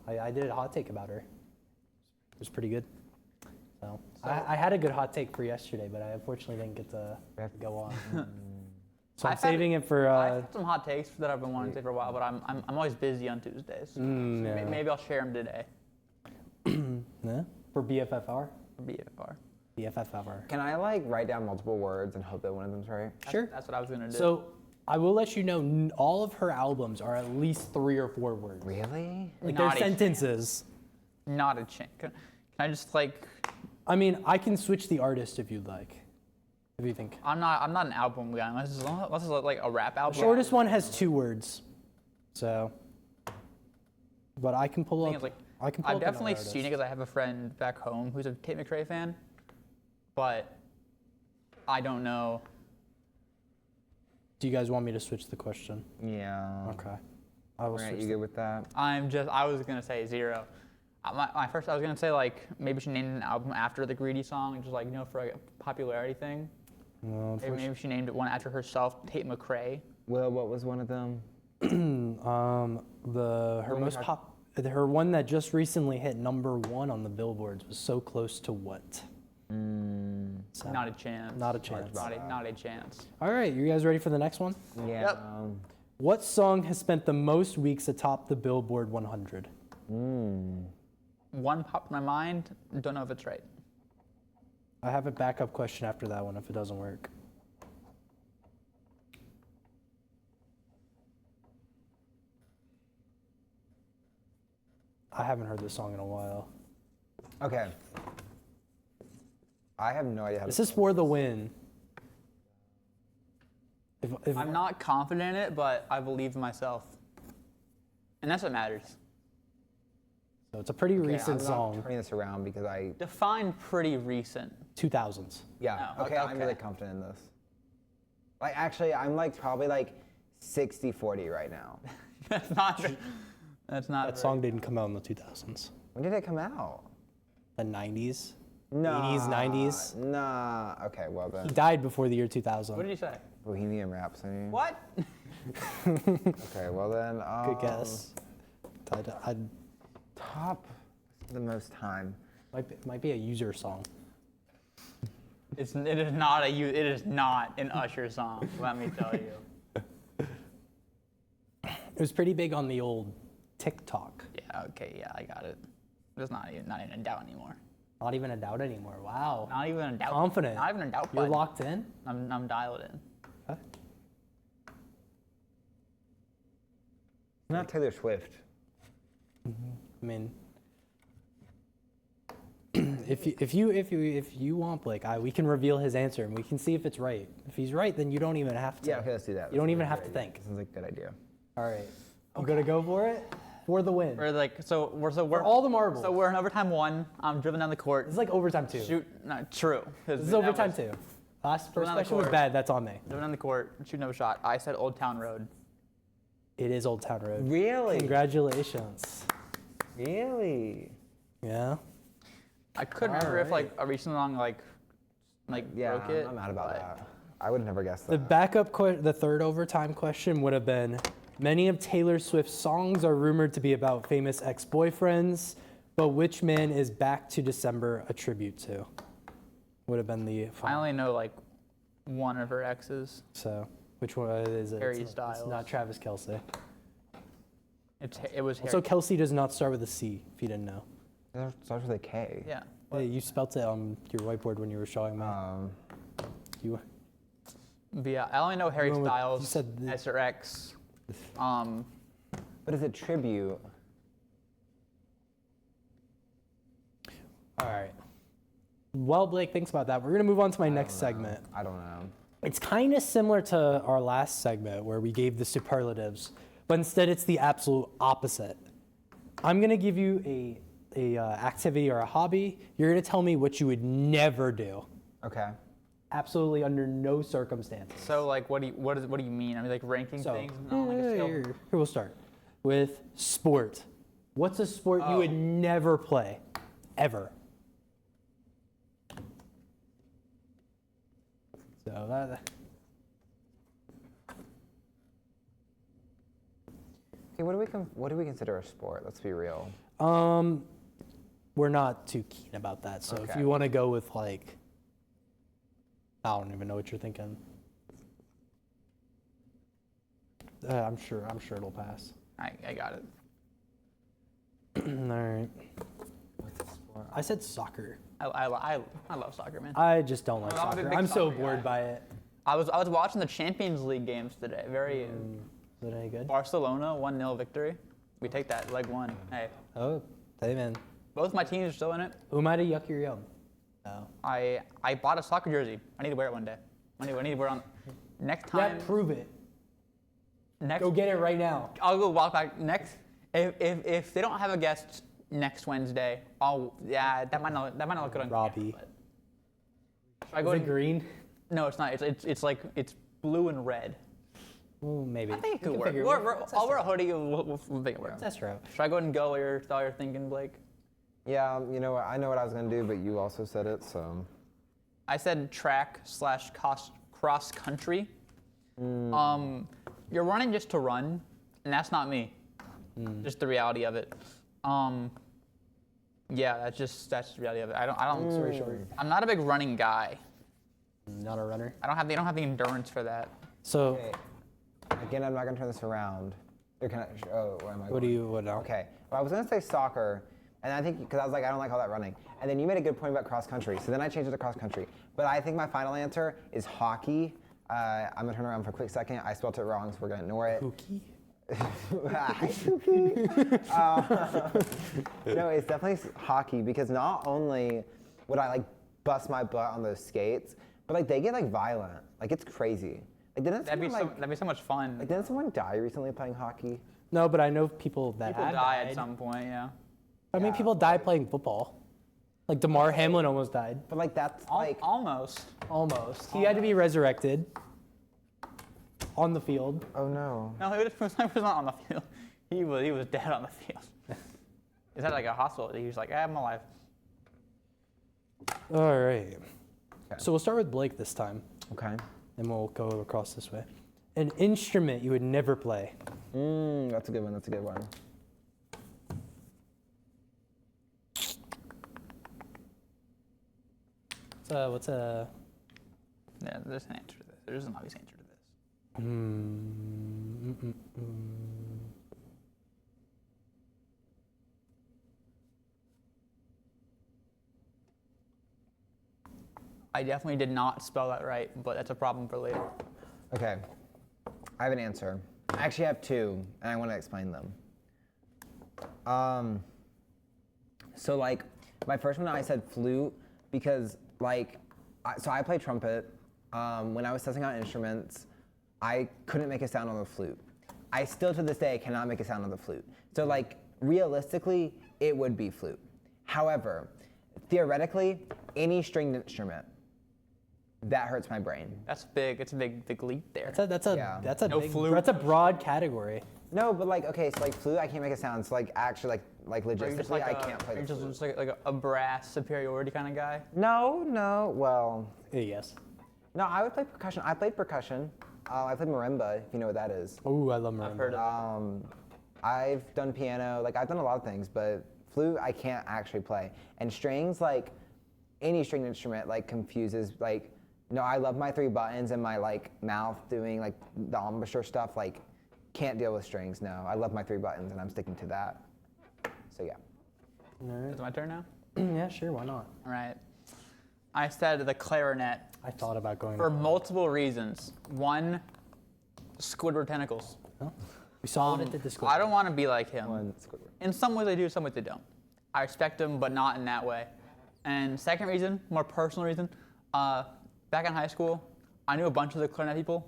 I did a hot take about her. It was pretty good. So I had a good hot take for yesterday, but I unfortunately didn't get to go on. So I'm I've had- saving it for. I've had some hot takes that I've been wanting to say for a while, but I'm always busy on Tuesdays. So yeah. maybe I'll share them today. Yeah? For BFFR. For BFR. BFFR. Can I like write down multiple words and hope that one of them's right? Sure. That's what I was gonna do. So I will let you know all of her albums are at least 3 or 4 words. Really? Like they're Naughty. sentences. Not a chance. Can I just like? I mean, I can switch the artist if you'd like. If you think. I'm not an album guy unless it's like a rap album. Shortest one has 2 words. So. But I can pull Thing up. is, like, I can pull I've up another definitely artist. seen it because I have a friend back home who's a Tate McRae fan, but I don't know. Do you guys want me to switch the question? Yeah. Okay. I will Grant, switch. you good with that? I was gonna say 0. My first, I was gonna say like maybe she named an album after the Greedy song, just like for like a popularity thing. No, Maybe she named it one after herself, Tate McRae. Will, what was one of them? her one that just recently hit #1 on the billboards was So Close to What? So, Not a chance. Not a chance. Not a chance. All right, you guys ready for the next one? Yeah. Yep. What song has spent the most weeks atop the Billboard 100? One popped in my mind. Don't know if it's right. I have a backup question after that one if it doesn't work. I haven't heard this song in a while. Okay. I have no idea how to. This is For the Win. If I'm not confident in it, but I believe in myself. And that's what matters. So it's a pretty Okay, recent I'm song. not turning this around because I. Define pretty recent. 2000s. Yeah. Oh, Okay, I'm okay. really confident in this. Like, actually, I'm like probably like 60-40 right now. That's not. That's not. That song didn't come out in the 2000s. When did it come out? The 90s. Nah, 80s, 90s. Nah. Okay, well He then. died before the year 2000. What did you say? Bohemian Rhapsody. What? Okay, well then. Good guess. I'd Top the most time. might be a user song. It is not it is not an Usher song. Let me tell you. It was pretty big on the old TikTok. Yeah. Okay. Yeah, I got it. There's not even a doubt anymore. Not even a doubt anymore. Wow. Not even a doubt. Confident. Not even a doubt. You're button. locked in? I'm dialed in. Okay. Not Taylor Swift. I mean, if you want Blake, we can reveal his answer and we can see if it's right. If he's right, then you don't even have to. Yeah, okay, let's do that. You don't That even sounds have to like a think. good idea. Sounds like a good idea. All right. I'm gonna go for it. For the win. We're like we're For all the marbles. So we're in overtime 1. I'm driven down the court. This is like overtime 2. Shoot. No, true. This is overtime 2. First on the question was court. bad. That's on me. Driven down the court, shooting up a shot. I said Old Town Road. It is Old Town Road. Really? Congratulations. Really? Yeah. I couldn't remember if like a recent song like Yeah, broke it. I'm mad about but- that. I would never guess The that. backup, the third overtime question would have been, many of Taylor Swift's songs are rumored to be about famous ex-boyfriends, but which man is Back to December a tribute to? Would have been the I final. only know like one of her exes. So, which one is it? Harry It's Styles. not Travis Kelce. It was Harry. So Kelsey does not start with a C, if you didn't know. It starts with a K. Yeah. Yeah, you spelt it on your whiteboard when you were showing me. You, But yeah, I only know Harry went with- you Styles said the- as her ex. But is it tribute? all right. While Blake thinks about that, we're going to move on to my next segment. I don't know. It's kind of similar to our last segment where we gave the superlatives, but instead it's the absolute opposite. I'm gonna give you a activity or a hobby. You're gonna tell me what you would never do, Okay. absolutely under no circumstances. So like, what do you mean? I mean like ranking So things on like a scale. here we'll start with sport. What's a sport you would never play, ever? So that. Okay, what do we consider a sport? Let's be real. We're not too keen about that. So if Okay. you want to go with like, I don't even know what you're thinking. I'm sure it'll pass. I got it. All right. What's a sport? I said soccer. I love soccer, man. I just don't like I'm a soccer. big I'm so soccer bored guy. by it. I was watching the Champions League games today. Very Is it any good? Barcelona 1-0 victory. We take that leg 1. Hey, Oh, hey man. both my teams are still in it. Who might have yuck your yum? Oh. I bought a soccer jersey. I need to wear it one day. I need to wear it on next time. Yeah, prove it. Next, Go get it right now. I'll go walk back next. If they don't have a guest next Wednesday, that might not look good on Robbie. camera, but should I go Is it and- green? No, it's not. It's like it's blue and red. Well, maybe. I think it We could can work. figure it out. I'll wear a hoodie. We'll make it work. Test route. Should I go ahead and go while you're thinking, Blake? Yeah, you know what? I know what I was gonna do, but you also said it, so. I said track/cross country. You're running just to run, and that's not me. Just the reality of it. Yeah, that's just the reality of it. I don't. Very short. I'm not a big running guy. Not a runner. I don't have the endurance for that. So, Okay. Again, I'm not gonna turn this around. You're kind of. Oh, where am I? what do going? you, what now? Okay. Well, I was gonna say soccer, And I think, because I was like, I don't like all that running. And then you made a good point about cross country. So then I changed it to cross country. But I think my final answer is hockey. I'm gonna turn around for a quick second. I spelled it wrong, so we're gonna ignore it. Pookie? Hi, Pookie. No, it's definitely hockey because not only would I like bust my butt on those skates, but like they get like violent. Like it's crazy. Like That'd be so much fun. Like didn't someone die recently playing hockey? No, but I know people that People have die died. at some point, yeah. I mean, people die playing football. Like DeMar Hamlin almost died. But like that's like Almost. Almost. He had to be resurrected on the field. oh no. No, he was not on the field. He was dead on the field. He's at like a hospital. He was like, I'm alive. All right. So we'll start with Blake this time, Okay. and we'll go across this way. An instrument you would never play. That's a good one. That's a good one. What's a Yeah, there's an answer to this. There's an obvious answer to this. I definitely did not spell that right, but that's a problem for later. Okay. I have an answer. I actually have two, and I want to explain them. So like my first one I said flute because like so I play trumpet. When I was testing out instruments, I couldn't make a sound on the flute. I still to this day cannot make a sound on the flute. So like realistically, it would be flute. However, theoretically, any stringed instrument that hurts my brain. That's big. It's a big leap there. that's a Yeah. that's a No big, flute. that's a broad category. No, but like okay, so like flute, I can't make a sound. So like actually like Are you just logistically, like I can't play are the you flute. just like a brass superiority kind of guy? No, well, Yes. no, I would play percussion. I played percussion. I played marimba, if you know what that is. Ooh, I love marimba. I've heard of I've done piano, like I've done a lot of things, but flute I can't actually play. And strings, like any stringed instrument, like confuses, like, no, I love my three buttons and my like mouth doing like the embouchure stuff, like can't deal with strings, no. I love my three buttons and I'm sticking to that. So yeah. All Is it my turn now? right. Yeah, sure, why not? All right. I said the clarinet I thought about going. for multiple reasons. One, Squidward tentacles. We saw what it did to Squidward. I don't want to be like him. One Squidward. In some ways they do, some ways they don't. I respect him, but not in that way. And second reason, more personal reason, back in high school, I knew a bunch of the clarinet people.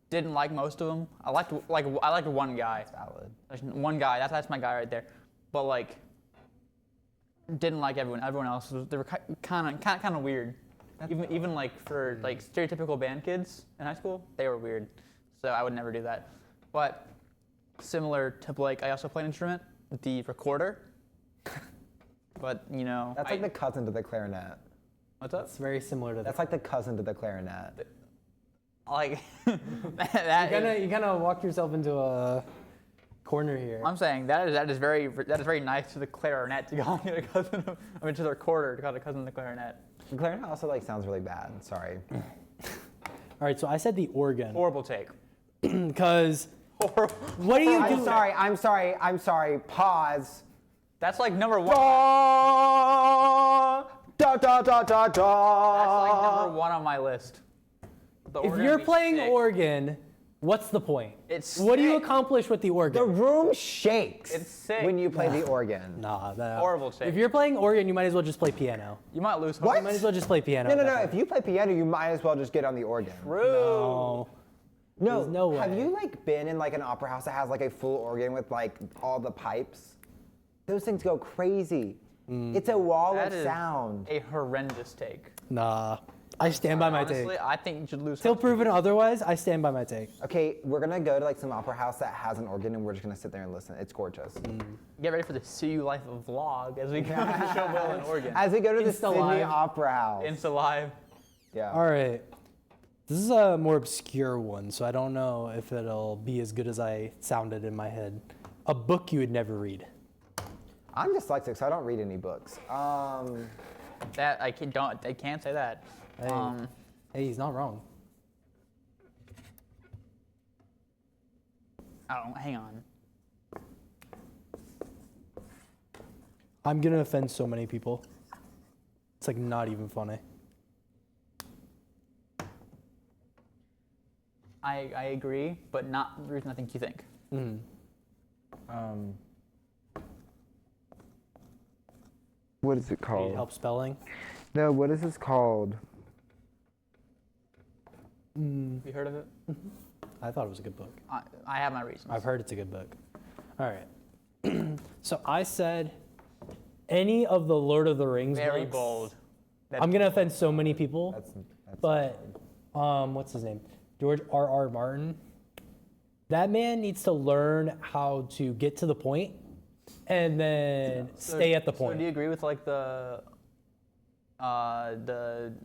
Didn't like most of them. I liked one guy. Valid. Like, one guy. That's my guy right there. But like, didn't like everyone. Everyone else they were kind of weird. Even like for like stereotypical band kids in high school, they were weird. So I would never do that. But similar to Blake, I also play an instrument, the recorder. But you know, That's like the cousin to the clarinet. what's up? It's very similar to that. That's like the cousin to the clarinet. Like that. You gotta walk yourself into a corner here. I'm saying that is very nice to the clarinet to call it a cousin of, I mean to the recorder to call it a cousin of the clarinet. The clarinet also like sounds really bad, sorry. All right, so I said the organ Horrible take. because Horrible. what do you do? I'm sorry, pause. That's like number one. Da, da, da, da, That's like da. number one on my list. The If organ you're would be playing sick. organ, what's the point? It's What do you sick. accomplish with the The organ? room shakes It's sick. when you play the organ. Nah, that, Horrible take. If you're playing organ, you might as well just play piano. You might lose hope. What? You might as well just play piano. No, at no, that no. point. If you play piano, you might as well just get on the organ. True. No. No, There's no Have way. you like been in like an opera house that has like a full organ with like all the pipes? Those things go crazy. It's a wall That of is sound. a horrendous take. Nah. I stand by my Honestly, take. I think you should lose Till hope. proven otherwise, I stand by my take. Okay, we're gonna go to like some opera house that has an organ, and we're just gonna sit there and listen. It's gorgeous. Get ready for the See You Life of vlog as we go to show Will and Oregon. As we go to the Insta Sydney Live. Opera House. Insta Live. Yeah. All right. This is a more obscure one, so I don't know if it'll be as good as I sounded in my head. A book you would never read. I'm dyslexic, so I don't read any books. That I can't say that. Hey. Hey, he's not wrong. I don't. Hang on. I'm gonna offend so many people. It's like not even funny. I agree, but not the reason I think you think. What is it Need called? help spelling? No, what is this called? Have you heard of it? I thought it was a good book. I have my reasons. I've heard it's a good book. All right. So I said any of the Lord of the Rings Very books. bold. I'm gonna offend so many people, That's but what's his name? George R.R. Martin. That man needs to learn how to get to the point and then stay at the So point. do you agree with like the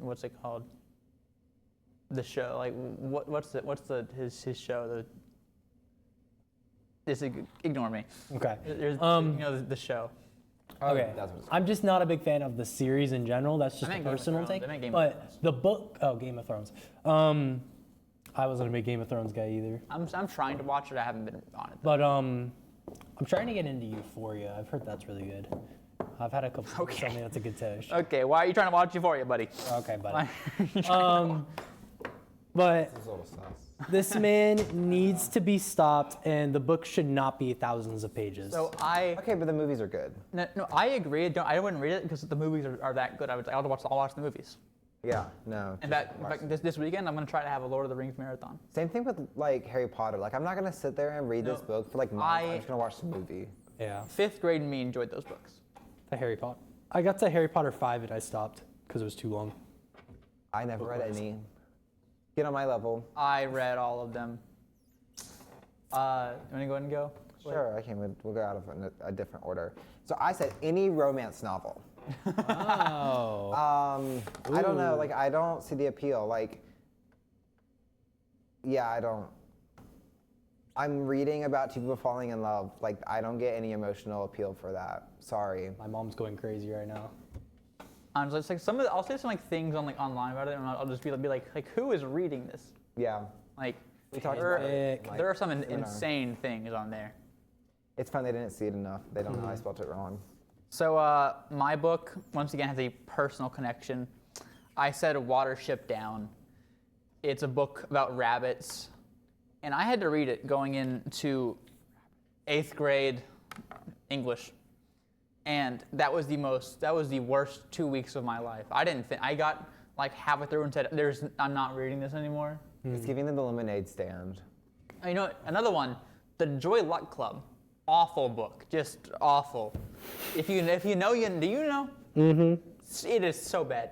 what's it called? The show, like what's his show? Just ignore me. Okay. There's the show. Okay. That's what it's I'm just not a big fan of the series in general. That's just I a meant Game of personal Thrones. take. I meant Game of But Thrones. the book, Game of Thrones. I wasn't a big Game of Thrones guy either. I'm trying to watch it. I haven't been on it. But I'm trying to get into Euphoria. I've heard that's really good. I've had a couple people tell me that's a good dish. Okay, why are you trying to watch Euphoria, buddy? Okay, Why buddy. are you trying But a little sus. this man needs to be stopped, and the book should not be thousands of pages. So Okay, but the movies are good. no, I agree. I wouldn't read it because the movies are that good. I'll watch the movies. Yeah, no. In fact, this weekend I'm gonna try to have a Lord of the Rings marathon. Same thing with like Harry Potter. Like I'm not gonna sit there and read this No, book for like months. I'm just gonna watch the movie. yeah, 5th grade me enjoyed those books. the Harry Potter. I got to Harry Potter 5 and I stopped because it was too long. I never read any. Get on my level. I read all of them. You want to go ahead and go? Sure, I can. We'll go out of a different order. So I said any romance novel. Oh. I don't know. Ooh. Like I don't see the appeal. Like, yeah, I don't. I'm reading about two people falling in love. Like I don't get any emotional appeal for that. Sorry. My mom's going crazy right now. I'm just like I'll say some like things on like online about it, and I'll just be like who is reading this? Yeah, Like we talked there, about it. Like, there are some you and I. insane things on there. It's fun they didn't see it enough. They don't know I spelled it wrong. So my book once again has a personal connection. I said Watership Down. It's a book about rabbits, and I had to read it going into 8th grade English, and that was the worst 2 weeks of my life. I got like halfway through and said, I'm not reading this anymore. It's giving them the lemonade stand. You know, another one, The Joy Luck Club. Awful book, just awful. If you know, do you know? Mm-hmm. It is so bad.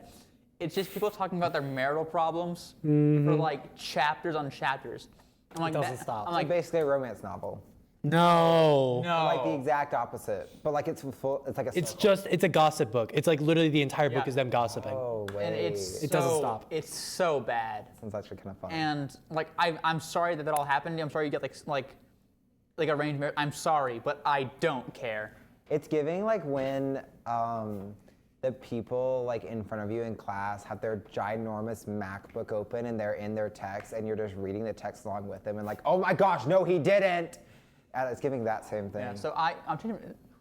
It's just people talking about their marital problems for like chapters on chapters. I'm like, doesn't stop. I'm Like like, basically a romance novel. No. no. Like the exact opposite, but like it's full. It's like a. It's circle. a gossip book. It's like literally the entire book Yeah. is them gossiping. Oh wait. And it's It doesn't so- stop. It's so bad. Sounds actually kind of fun. And like I'm sorry that all happened. I'm sorry you get like arranged marriage. I'm sorry, but I don't care. It's giving like when the people like in front of you in class have their ginormous MacBook open and they're in their text and you're just reading the text along with them and like, oh my gosh, no, he didn't. And it's giving that same thing. Yeah. So I'm taking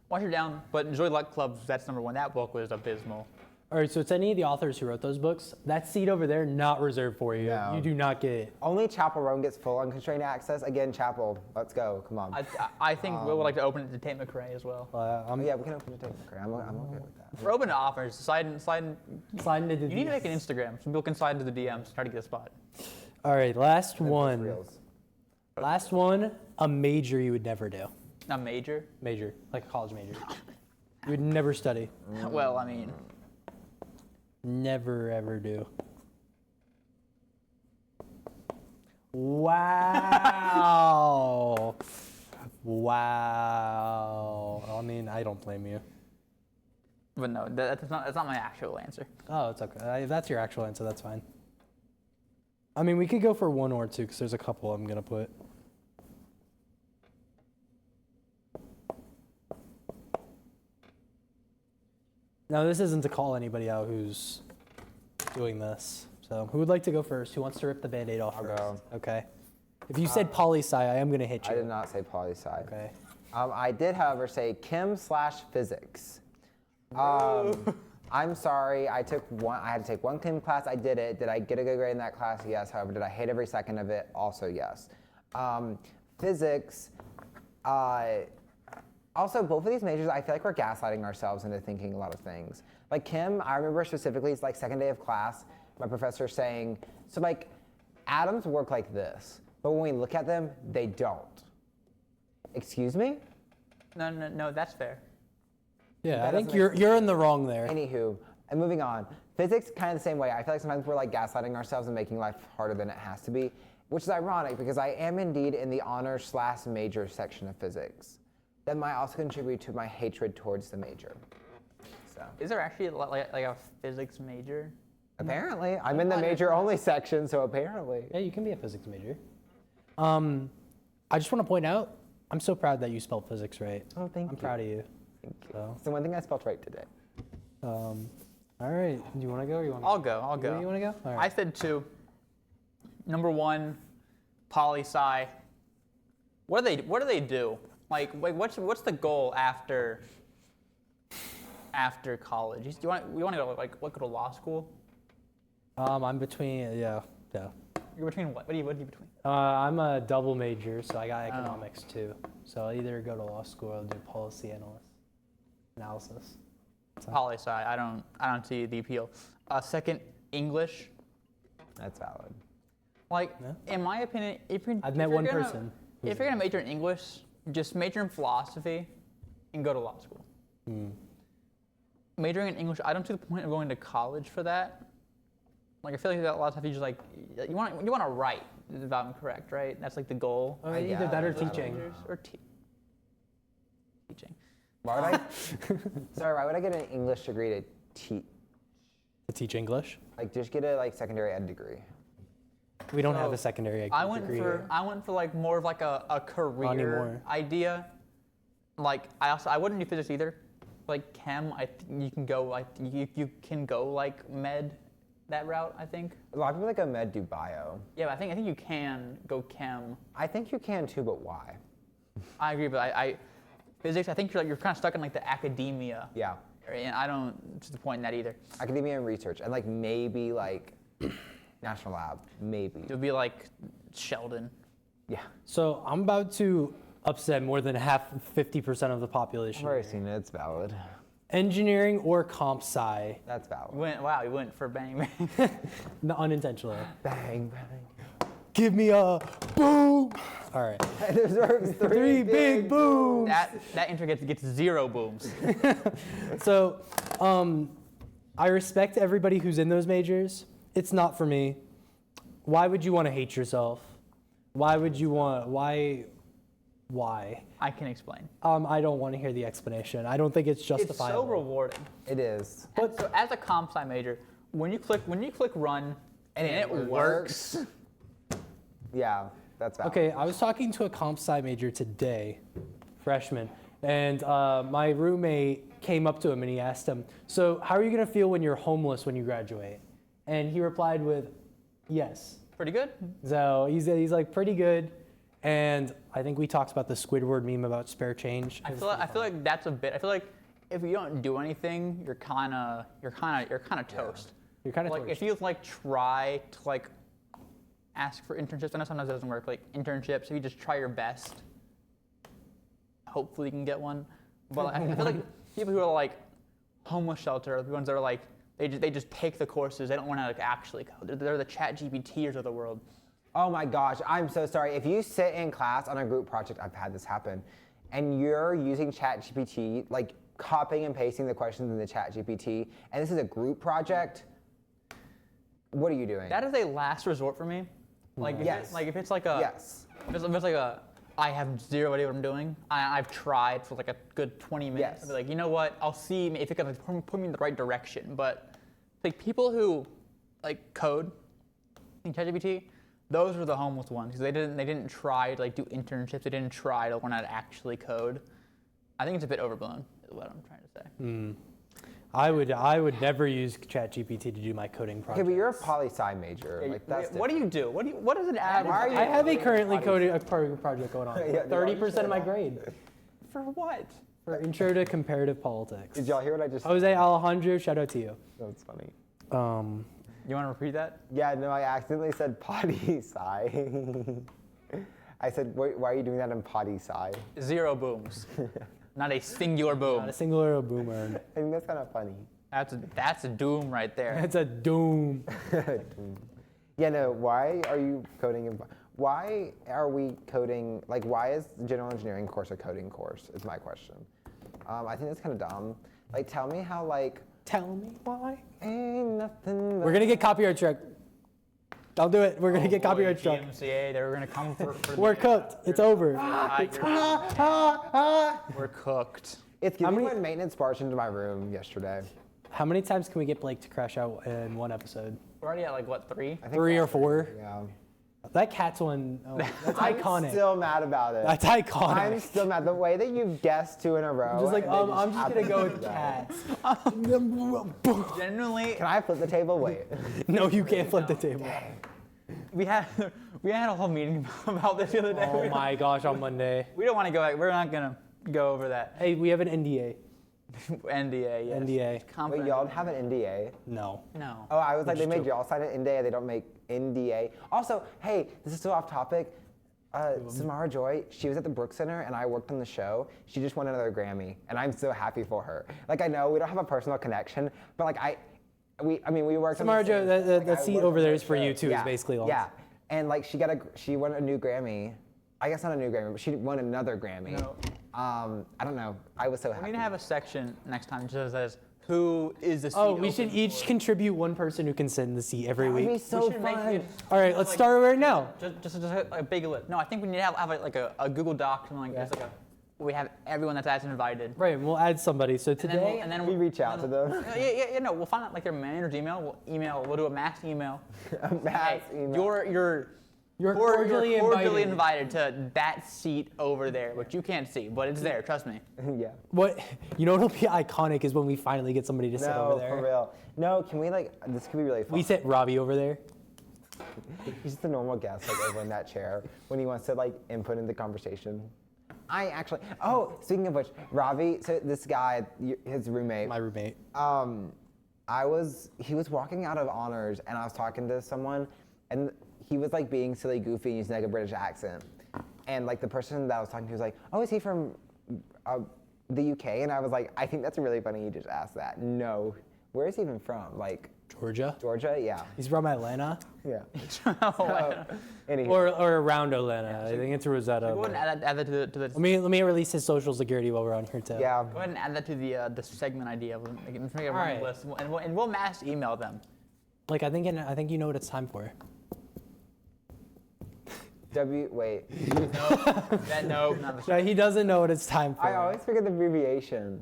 Watch It Down, but Joy Luck Club, that's number one. That book was abysmal. All right, so it's any of the authors who wrote those books. That seat over there, not reserved for you. No. You do not get it. Only Chapel Roan gets full unconstrained access. Again, Chapel, let's go. Come on. I think Will would like to open it to Tate McRae as well. Yeah, we can open it. Okay, I'm okay with that. We're open to offers. Slide in. Slide into the You need to make an Instagram. So people can slide into the DMs, try to get a spot. All right, last one. Reels. Last one, a major you would never do. A major? Major, like a college major. You would never study. Well, I mean, Never ever do. Wow. Wow. I mean, I don't blame you. but no, that's not my actual answer. Oh, it's okay. If that's your actual answer, that's fine. I mean, we could go for one or two because there's a couple I'm going to put. Now, this isn't to call anybody out who's doing this. So, who would like to go first? Who wants to rip the Band-Aid off I'll first? go. Okay. If you said poli-sci, I am going to hit you. I did not say poli-sci. Okay. I did, however, say chem/physics. I'm sorry. I had to take one chem class. I did it. Did I get a good grade in that class? Yes. However, did I hate every second of it? Also, yes. Physics. Also, both of these majors, I feel like we're gaslighting ourselves into thinking a lot of things. Like chem, I remember specifically, it's like second day of class, my professor saying, so like atoms work like this, but when we look at them, they don't. Excuse me? No, that's fair. Yeah, That I think doesn't you're in the wrong there. Anywho, and moving on. Physics, kind of the same way. I feel like sometimes we're like gaslighting ourselves and making life harder than it has to be, which is ironic because I am indeed in the honors/major section of physics. That might also contribute to my hatred towards the major. So Is there actually like a physics major? apparently, I'm in the major only section, so apparently. Yeah, you can be a physics major. I just want to point out, I'm so proud that you spelled physics right. Oh, thank I'm you. proud of you. Thank you. So, It's the one thing I spelled right today. all right, do you want to go or you want to I'll go. You want to go? All I right. said 2. Number 1, poli-sci. What do they do? Like what's the goal after college? You want to go go to law school? I'm between, yeah. You're between what? What are you between? I'm a double major, so I got economics too. So I'll either go to law school or I'll do policy analysis. Poli-sci. I don't see the appeal. Second, English. That's valid. Like Yeah. in my opinion, I've met one person If you're gonna major in English, just major in philosophy and go to law school. Majoring in English, I don't see the point of going to college for that. Like I feel like a lot of times you just like you want to write, if I'm correct, right? That's like the goal. Either that or guess. teaching. Or teaching. Why would I? Sorry, why would I get an English degree to teach? To teach English. Like, just get a secondary ed degree. We don't have So, a secondary I went degree for here. like more of like a career anymore. idea. Like I wouldn't do physics either. Like chem, you can go like med that route. I think. A lot of people that go med do bio. Yeah, but I think you can go chem. I think you can too, but why? I agree, but I physics. I think you're kind of stuck in like the academia. Yeah. area, and I don't see the point in that either. Academia and research, and like maybe like national lab, maybe. It would be like Sheldon. Yeah. So I'm about to upset more than 50% of the population. I've already seen it. It's valid. Engineering or comp sci? That's valid. Wow, you went for bang bang. No, unintentionally. Bang bang. Give me a boom. All right. Deserves Three big booms. that intro gets 0 booms. So, I respect everybody who's in those majors. It's not for me. Why would you want to hate yourself? Why would you want? Why? I can explain. I don't want to hear the explanation. I don't think it's It's justifiable. so rewarding. It is. But so as a comp sci major, when you click run and it works. Yeah, that's valid. Okay, I was talking to a comp sci major today, freshman, and my roommate came up to him and he asked him, "So how are you gonna feel when you're homeless when you graduate?" And he replied with, "Yes." Pretty good. So he's like pretty good, and I think we talked about the Squidward meme about spare change. I feel like that's a bit. I feel like if you don't do anything, you're kind of toast. You're kind of Like if you like try to like ask for internships, I know sometimes it doesn't work. Like internships, if you just try your best, hopefully you can get one. But I feel like people who are like homeless shelter are the ones that are like they just take the courses. They don't want to like actually code. They're the ChatGPTers of the world. Oh my gosh, I'm so sorry. If you sit in class on a group project, I've had this happen, and you're using ChatGPT, like copying and pasting the questions in the ChatGPT, and this is a group project, what are you doing? That is a last resort for me. Like Yes. if it's like a Yes. if it's like a I have zero idea what I'm doing. I've tried for like a good 20 minutes. Yes. I'll be like, you know what? I'll see if it can like, put me in the right direction. But like people who like code in ChatGPT, those are the homeless ones because they didn't try to like do internships. They didn't try to learn how to actually code. I think it's a bit overblown. Is what I'm trying to say. I would never use ChatGPT to do my coding project. Okay, but you're a poli-sci major. Like that's What do you do? What does it add? Why are you- I have a currently coding a project going on. Yeah, 30% of my grade. For what? For Intro to Comparative Politics. Did y'all hear what I just said? Jose Alejandro, shout out to you. That's funny. You want to repeat that? Yeah, no, I accidentally said potty sci. I said, why are you doing that in potty sci? 0 booms. Not a singular boom. Not a singular boomer. I think that's kind of funny. That's a doom right there. That's a doom. Yeah, no, why are you coding in, why are we coding, like why is the general engineering course a coding course is my question. I think that's kind of dumb. Like tell me how like. Tell me why. Ain't nothing. We're gonna get copyright struck. Don't do it. We're gonna get copyright struck. DMCA, they're gonna come for We're cooked. It's over. We're cooked. It's giving when maintenance barged into my room yesterday. How many times can we get Blake to crash out in one episode? We're already at like what, 3? I think 3 or that's 4? Yeah. That cat's one, that's iconic. I'm still mad about it. That's iconic. I'm still mad. The way that you've guessed 2 in a row. just like, and they I'm just gonna go with happened. cats. Genuinely, Can I flip the table? Wait. No, you can't flip the table. we had a whole meeting about this the other day. Oh my gosh, on Monday. We don't want to go. We're not gonna go over that. Hey, we have an NDA. NDA, yes. NDA. Wait, Confident- y'all have an NDA? No. No. Oh, I was like, Which they is made y'all sign an NDA. They don't make NDA. Also, hey, this is still off topic. Samara Joy, she was at the Brooks Center and I worked on the show. She just won another Grammy and I'm so happy for her. Like I know we don't have a personal connection, but like we worked Samara on the Jo, same, that I seat worked over on there her is for show. you too, is basically all. Yeah, and like she won a new Grammy. I guess not a new Grammy, but she won another Grammy. No. I don't know. I was so We happy. need to have a section next time that says who is the seat. Oh, we open should each for. contribute one person who can sit in the seat every That would be week. so We should make fun. it- All right, let's like- start right now. Just a big list. No, I think we need to have like a Google Doc and like just like we have everyone that's everyone. Right, and we'll add somebody. So today, And then We reach out to them. Yeah, no, we'll find out like their manager's email. We'll do a mass email. A mass Hey, email. you're cordially invited to that seat over there, which you can't see, but it's there. Trust me. Yeah. what you know what'll be iconic is when we finally get somebody to sit over No, there. for real. No, can we like? This could be really fun. We sit Robbie over there. He's just a normal guest, like over in that chair when he wants to like input in the conversation. I actually. Oh, speaking of which, Ravi. So this guy, his roommate. My roommate. He was walking out of honors, and I was talking to someone, and he was like being silly, goofy, and using like a British accent, and like the person that I was talking to was like, "Oh, is he from the UK?" And I was like, "I think that's really funny. You just asked that." No, where is he even from? Like Georgia. Georgia? Yeah. He's from Atlanta. Yeah. Oh, Anywho. Or around Atlanta. I think it's Rosetta. go ahead and add that to the Let me release his social security while we're on here too. Yeah. go ahead and add that to the segment idea. Let's make a running Alright. list, and we'll mass email them. Like I think you know what it's time for. Wait. No, not the Right, he doesn't know what it's time for. I always forget the abbreviation.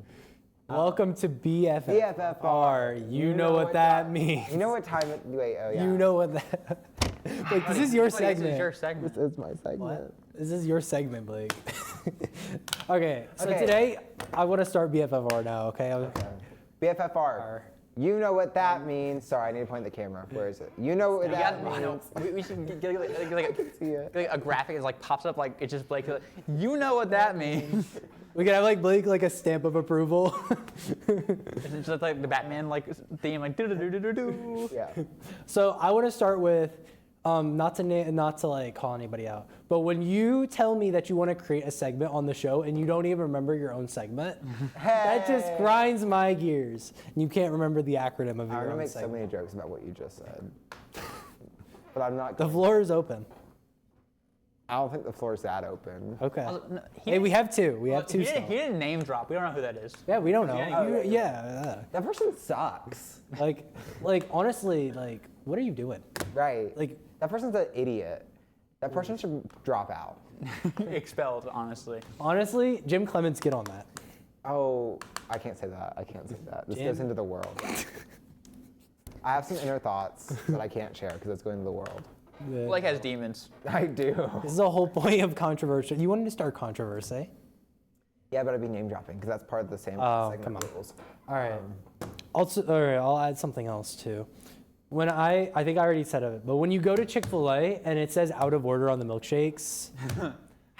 Welcome to BFFR. BFFR. You know what that means. You know what time it, wait, oh yeah. You know what that. Like this is your segment. This is your segment. This is my segment. This is your segment, Blake. Okay, so Okay. today I want to start BFFR now. Okay. BFFR. You know what that means. Sorry, I need to point the camera. Where is it? You know what We that got, means. we should get like See it. a graphic that like pops up like it's just Blake. You know what that means. We could have like Blake like a stamp of approval. It's just like the Batman like theme like do do do do do. Yeah. So I want to start with not to like call anybody out, but when you tell me that you want to create a segment on the show and you don't even remember your own segment, that just Hey. grinds my gears. And you can't remember the acronym of I'm your gonna own make so segment. many jokes about what you just said. But I'm not The going. floor is open. I don't think the floor's that open. Okay. No, Hey, we have two. We have two He still. didn't name drop. We don't know who that is. Yeah, we don't know. Yeah, You- yeah, yeah. That person sucks. Like honestly, like what are you doing? Right. Like That person's an idiot. That person should drop out. Expelled, honestly. honestly, Jim Clements, get on that. Oh, I can't say that. I can't say that. This Jim? goes into the world. I have some inner thoughts that I can't share because it's going into the world. Blake has demons. I do. This is the whole point of controversy. You wanted to start controversy. Yeah, but I'd be name dropping because that's part of the same Oh, segment come on. rules. All right. All right, I'll add something else too. When I think I already said it, but when you go to Chick-fil-A and it says out of order on the milkshakes,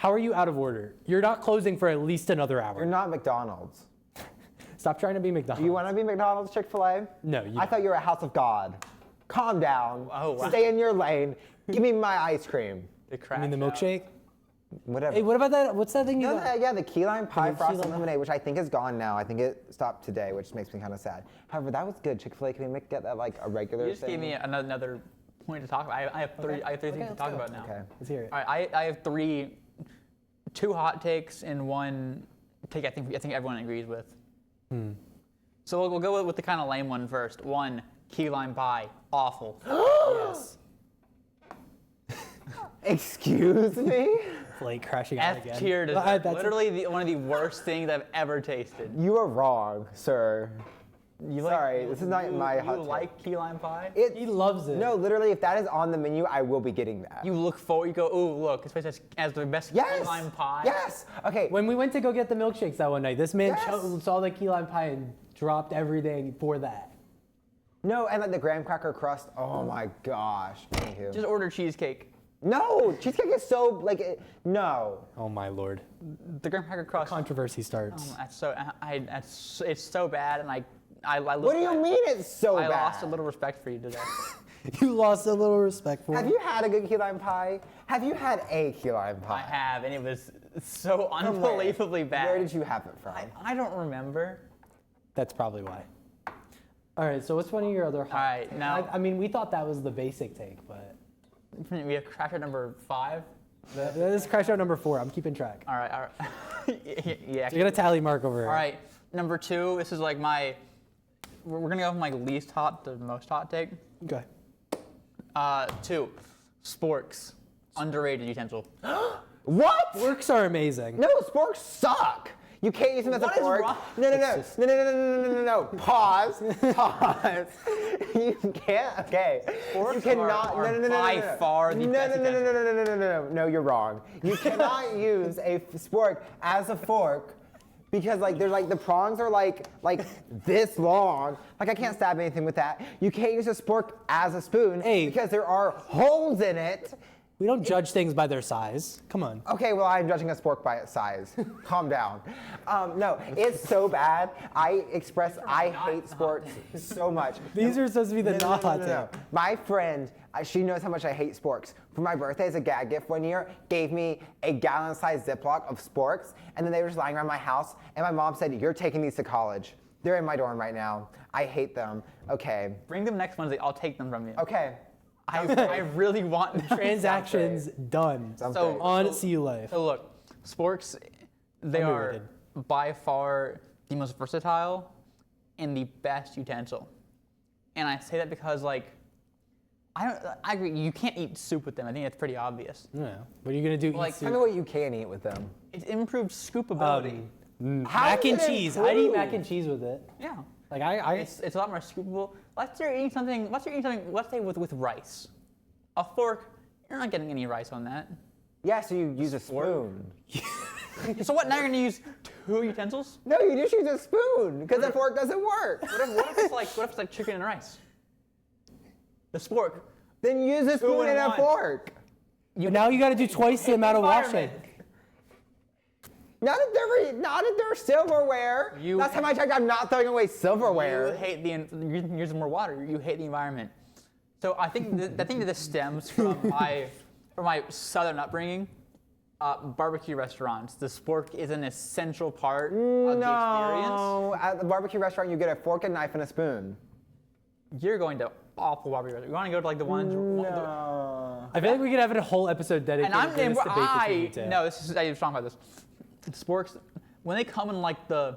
How are you out of order? You're not closing for at least another hour. You're not McDonald's. Stop trying to be McDonald's. Do you want to be McDonald's, Chick-fil-A? No, you I thought you were a house of God. Calm down. Oh, wow. Stay in your lane. Give me my ice cream. The I mean the crash out. milkshake? Whatever. Hey, what about that? What's that thing you No, got? yeah, the key lime pie key frosted lime- lemonade, which I think is gone now. I think it stopped today, which makes me kind of sad. However, that was good. Chick-fil-A, can we get that like a regular You just thing? gave me another point to talk about. I have three. Okay. I have three Okay, things to let's talk go. about now. Okay. Let's hear it. All right, I have two hot takes and one take I think everyone agrees with. So we'll go with the kind of lame one first. One, key lime pie, awful. Yes. Excuse me? Flake crashing out F again. tier Well, dessert. that's- Literally one of the worst things I've ever tasted. You are wrong, sir. You Sorry, this is not my hot You take. like key lime pie? He loves it. No, literally, if that is on the menu, I will be getting that. You look forward. You go, ooh, look, this place has the best Yes. key lime pie. Yes. Okay. When we went to go get the milkshakes that one night, this man Yes. saw the key lime pie and dropped everything for that. No, and like the graham cracker crust. Oh my gosh. Anywho. Just order cheesecake. No, cheesecake is so like no. Oh my lord. The graham cracker crust. Controversy starts. That's so. It's so bad, and I What do you mean it's so I bad? lost a little respect for you today. You lost a little respect for Have him. you had a good key lime pie? Have you had a key lime pie? I have, and it was so From where? unbelievably bad. Where did you have it from? I don't remember. That's probably why. All right, so what's one of your other hot All right, takes? now- I mean, we thought that was the basic take, but We have crash out number 5. that is crash out number 4. I'm keeping track. All right. Yeah. We got a tally mark over here. All right, number 2. This is like we're gonna go from like least hot to most hot take. Okay. 2, sporks, underrated utensil. What? Works are amazing. No, sporks suck. You can't use them as What a is fork. wrong? No. It's just- No. Pause. Pause. You can't. Okay. Forks you cannot. are no. by far the best utensil. No. No, you're wrong. You cannot use a spork as a fork because like there's like the prongs are like this long. Like I can't stab anything with that. You can't use a spork as a spoon Hey. because there are holes in it. We don't judge things by their size. Come on. Okay, well, I'm judging a spork by its size. Calm down. No, it's so bad. I hate sporks so much. These are supposed to be the not hot No. take. My friend, she knows how much I hate sporks. For my birthday as a gag gift one year, gave me a gallon-sized Ziploc of sporks, and then they were just lying around my house, and my mom said, "You're taking these to college." They're in my dorm right now. I hate them. Okay. Bring them next Wednesday. I'll take them from you. Okay. I really want them. Transactions done. Sounds So- great. On See You Life. So look, sporks, they Underrated. are by far the most versatile and the best utensil. And I say that because like, I agree, you can't eat soup with them. I think that's pretty obvious. Yeah. What are you gonna do? Like, Eat Tell me soup? what you can eat with them. It's improved scoopability. How Mac is and it cheese. I'd eat mac improved? and cheese with it. Yeah. Like It's a lot more scoopable. Let's say you're eating something, let's say with rice. A fork, you're not getting any rice on that. Yeah, so you use a spoon. So what, now you're gonna use 2 utensils? No, you just use a spoon because the fork doesn't work. What if it's like chicken and rice? The spork. Then use a spoon in and a one. fork. now you got to do twice the amount of washing. Environment. Not if they're silverware. Last time I checked, I'm not throwing away You silverware. hate you're using more water. You hate the environment. So I think that this stems from my southern upbringing. Barbecue restaurants. The spork is an essential part of the experience. No, at the barbecue restaurant, you get a fork, a knife, and a spoon. You're going to awful barbecue restaurants. You want to go to like the ones. No. I feel like we could have a whole episode dedicated And I'm to this debate between you two. no, this is I'm talking about this. Sporks, when they come in like the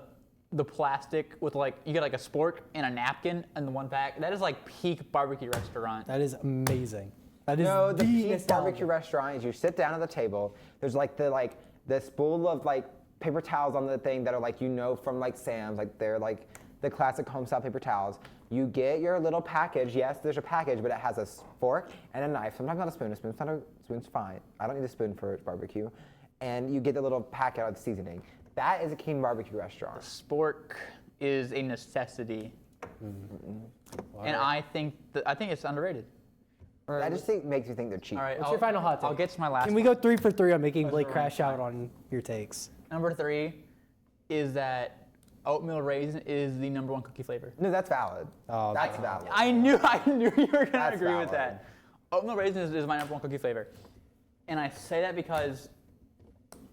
plastic with like you get like a spork and a napkin in the one pack, that is like peak barbecue restaurant. That is amazing. That is No, the peak nostalgia. barbecue restaurant is you sit down at the table. There's like the spool of like paper towels on the thing that are like from like Sam's, like they're like the classic home style paper towels. You get your little package. Yes, there's a package, but it has a fork and a knife. Sometimes not a spoon. Spoon's fine. I don't need a spoon for barbecue. And you get the little packet of the seasoning. That is a King barbecue restaurant. Spork is a necessity, and I think it's underrated. I just think makes me think they're cheap. All right, What's your final hot take? I'll get to my last Can we one. go 3 for 3 on making Blake right. crash out on your takes? Number 3 is that oatmeal raisin is the number 1 cookie flavor. No, that's valid. Oh, That's valid. I knew you were gonna That's agree with valid. that. Oatmeal raisin is my number 1 cookie flavor, and I say that because,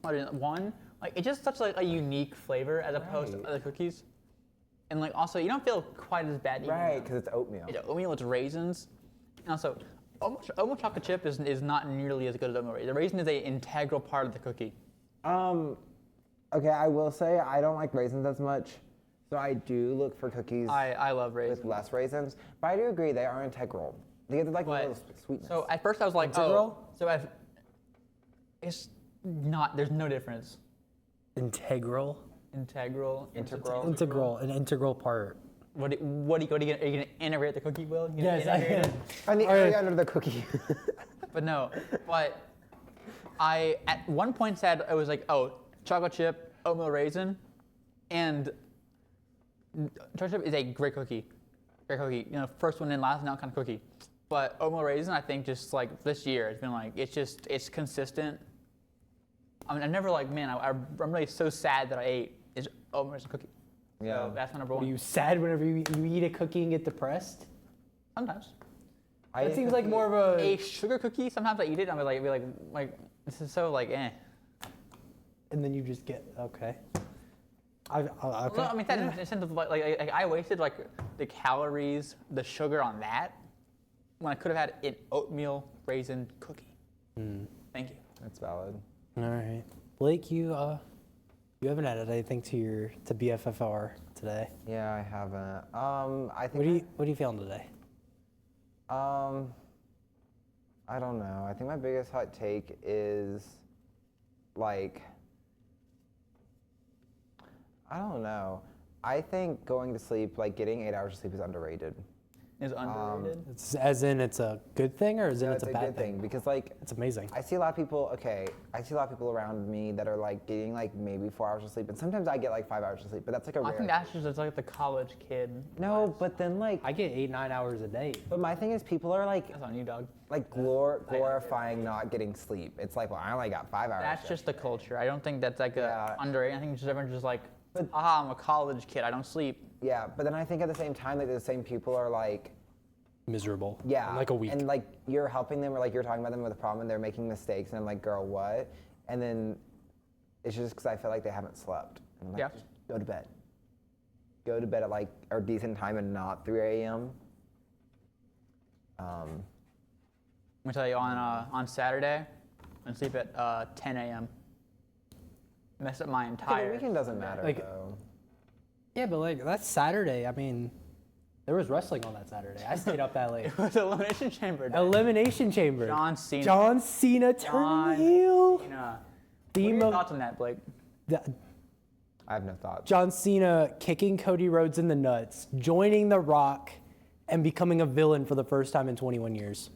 one, like it's just such like a unique flavor as opposed to Right. other cookies, and like also you don't feel quite as bad. eating Right, them. because it's oatmeal. It's oatmeal, it's raisins, and also oatmeal chocolate chip is not nearly as good as oatmeal raisin. The raisin is an integral part of the cookie. Okay, I will say I don't like raisins as much, so I do look for cookies I love with raisins. less raisins. But I do agree they are integral. They get like a But- little sweetness. So at first I was like, Integral? it's not. There's no difference. Integral. Integral. An integral part. What are you gonna integrate the cookie, Will? You gonna Yes, I integrate am. it? on the All right. area under the cookie. But no, but I at one point said it was like, oh, chocolate chip, oatmeal raisin, and chocolate chip is a great cookie. Great cookie. You know, first one in, last out kind of cookie. But oatmeal raisin, I think just like this year, it's been like, it's consistent. I mean, I never like, man, I'm really so sad that I ate is oatmeal raisin cookie. Yeah. So that's my number Are one. you sad whenever you eat a cookie and get depressed? Sometimes. That seems like more of A sugar cookie, sometimes I eat it, and I'm like, this is so like, eh. and then you just get okay. Okay. Well, I mean, that in the sense of like I wasted like the calories, the sugar on that, when I could have had an oatmeal raisin cookie. Thank you. That's valid. All right, Blake, you haven't added anything to BFFR today. Yeah, I haven't. I What think. are you feeling today? I don't know. I think my biggest hot take is like, I don't know. I think going to sleep, like getting 8 hours of sleep is underrated. Is underrated. It's as in it's a good thing, or as in No, it's a a bad good thing because like It's amazing. I see a lot of people. Okay, I see a lot of people around me that are like getting like maybe 4 hours of sleep, and sometimes I get like 5 hours of sleep, but that's like a I rare. think that's just like the college kid. No, but then like, I get 8-9 hours a day. but my thing is people are like That's on you, dog. glorifying not getting sleep. It's like, well, I only got 5 hours. That's just the culture. I don't think that's like a Yeah. underrated. I think just everyone's just like, aha, I'm a college kid. I don't sleep. Yeah, but then I think at the same time, like the same people are like, Miserable. yeah, In like a week. and like you're helping them or like you're talking about them with a problem and they're making mistakes, and I'm like, girl, what? And then it's just because I feel like they haven't slept. And I'm like, Yeah. just go to bed. Go to bed at like a decent time and not 3 a.m. I'm gonna tell you on Saturday, I'm gonna sleep at 10 a.m. Messed up my The entire. weekend doesn't matter Like- though. Yeah, but like that's Saturday. I mean, there was wrestling on that Saturday. I stayed up that late. It was Elimination Chamber day. Elimination Chamber. John Cena. John Cena John turning heel. Cena. The What are your mo- thoughts on that, Blake? I have no thoughts. John Cena kicking Cody Rhodes in the nuts, joining The Rock, and becoming a villain for the first time in 21 years.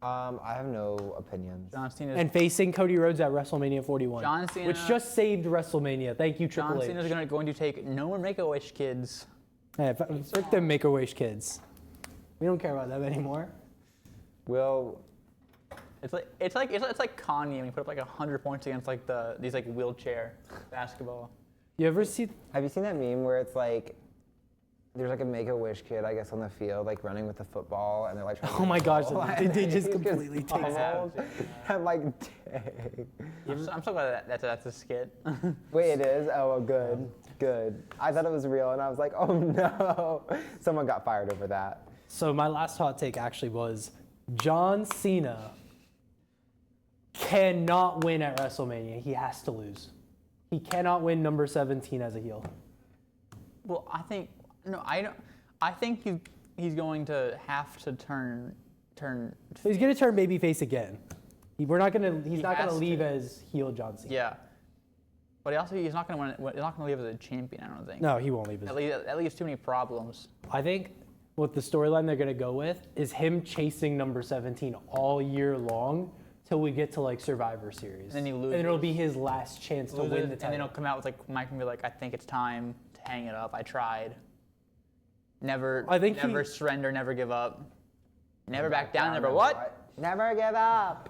I have no opinions. John Cena. And facing Cody Rhodes at WrestleMania 41. John Cena- Which just saved WrestleMania. Thank you, Triple John H. Cena's going to take no more Make-A-Wish kids. Hey, frick them Make-A-Wish kids. We don't care about them anymore. Will, It's like Kanye when he put up like 100 points against like these like wheelchair basketball. You ever see? have you seen that meme where it's like, there's like a Make-A-Wish kid, I guess, on the field, like running with the football, and they're like, trying to Oh my get the gosh, ball, they and just he gets completely take pummeled. I'm like, dang. I'm so glad that's a skit. Wait, it is? Oh, well, good, good. I thought it was real, and I was like, oh no. Someone got fired over that. So my last hot take actually was John Cena cannot win at WrestleMania. He has to lose. He cannot win number 17 as a heel. Well, I think no, I don't. I think he's going to have to turn. So he's gonna turn babyface again. He's not gonna has leave to. as heel John Cena. Yeah, but he's not going to win. He's not going to leave as a champion. I don't think. No, he won't leave as. That leaves too many problems. I think what the storyline they're gonna go with is him chasing number 17 all year long till we get to like Survivor Series. And then he And it'll be his last chance to win the And then title. he'll come out with like Mike and be like, I think it's time to hang it up. I tried. Never. I think never he- surrender. Never give up. Never back down. Never what? Never give up.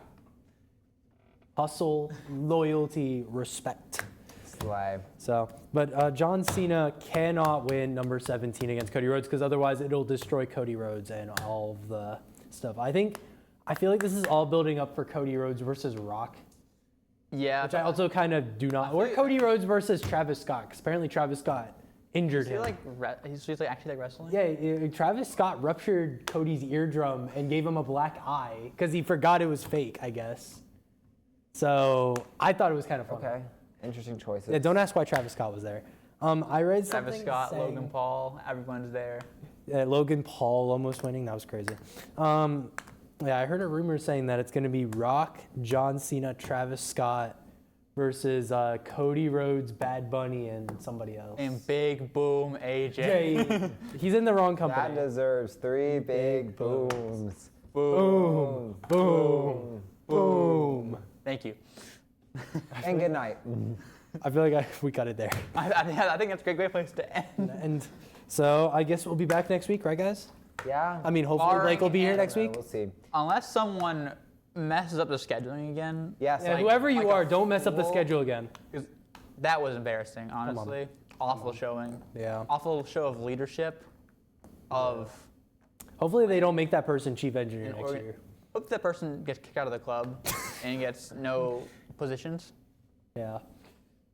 Hustle, loyalty, respect. Slay. So, but John Cena cannot win number 17 against Cody Rhodes because otherwise it'll destroy Cody Rhodes and all of the stuff. I feel like this is all building up for Cody Rhodes versus Rock, Yeah. which I also kind of do not. Or Cody Rhodes versus Travis Scott, 'cause apparently Travis Scott injured Is he him. like he's like actually like wrestling? Yeah, Travis Scott ruptured Cody's eardrum and gave him a black eye because he forgot it was fake, I guess. So I thought it was kind of funny. Okay. Interesting choices. Yeah, don't ask why Travis Scott was there. I read something Travis Scott, saying, Logan Paul, everyone's there. Yeah, Logan Paul almost winning. That was crazy. Yeah, I heard a rumor saying that it's going to be Rock, John Cena, Travis Scott versus Cody Rhodes, Bad Bunny, and somebody else. And Big Boom AJ. Jay, he's in the wrong company. That deserves 3 big booms. Boom, boom, boom. Thank you. And good night. I feel like we got it there. I think that's a great place to end. And so I guess we'll be back next week, right, guys? Yeah. I mean, hopefully Barring Blake will be here any- next week. We'll see. Unless someone messes up the scheduling again. Yes. Yeah, Like- whoever you like are, a don't mess up the full- schedule again. 'Cause that was embarrassing, honestly. Awful showing. Yeah. Awful show of leadership. Of Hopefully they don't make that person chief engineer an next organ- year. Hope that person gets kicked out of the club and gets no positions. Yeah.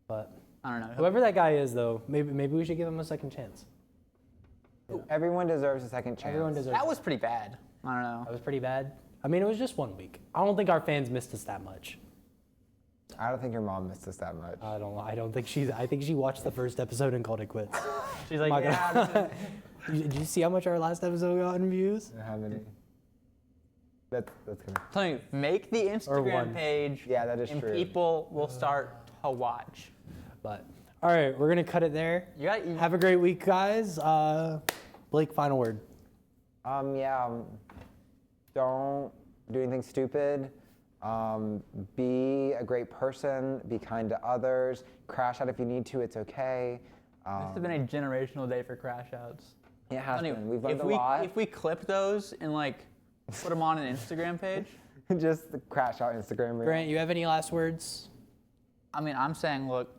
But I don't know. whoever that guy is, though, maybe we should give him a second chance. Everyone deserves a second chance. Everyone deserves. That was pretty bad. I don't know. That was pretty bad. I mean, it was just 1 week. I don't think our fans missed us that much. I don't think your mom missed us that much. I don't think she's. I think she watched the first episode and called it quits. She's like, I'm not yeah, gonna- Did you see how much our last episode got in views? How many? That's good. telling you, make the one. Instagram page. Yeah, that is and true. people will start to watch. But all right, we're gonna cut it there. You got Have a great week, guys. Blake, final word. Don't do anything stupid. Be a great person. Be kind to others. Crash out if you need to. It's okay. This has been a generational day for crash outs. It has Anyway, been. We've learned if a we lot. if we clip those and like put them on an Instagram page, Just the crash out Instagram reel. Grant, you have any last words? I mean, I'm saying, look,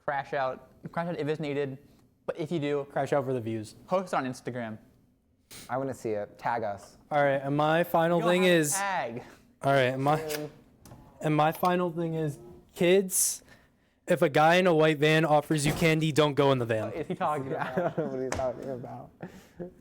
crash out if it's needed. But if you do, Crash out for the views. post on Instagram. I want to see it. Tag us. All right, and my final You don't thing have to is. tag. All right, and my final thing is, kids, if a guy in a white van offers you candy, don't go in the van. What is he talking about? I don't know what he's talking about.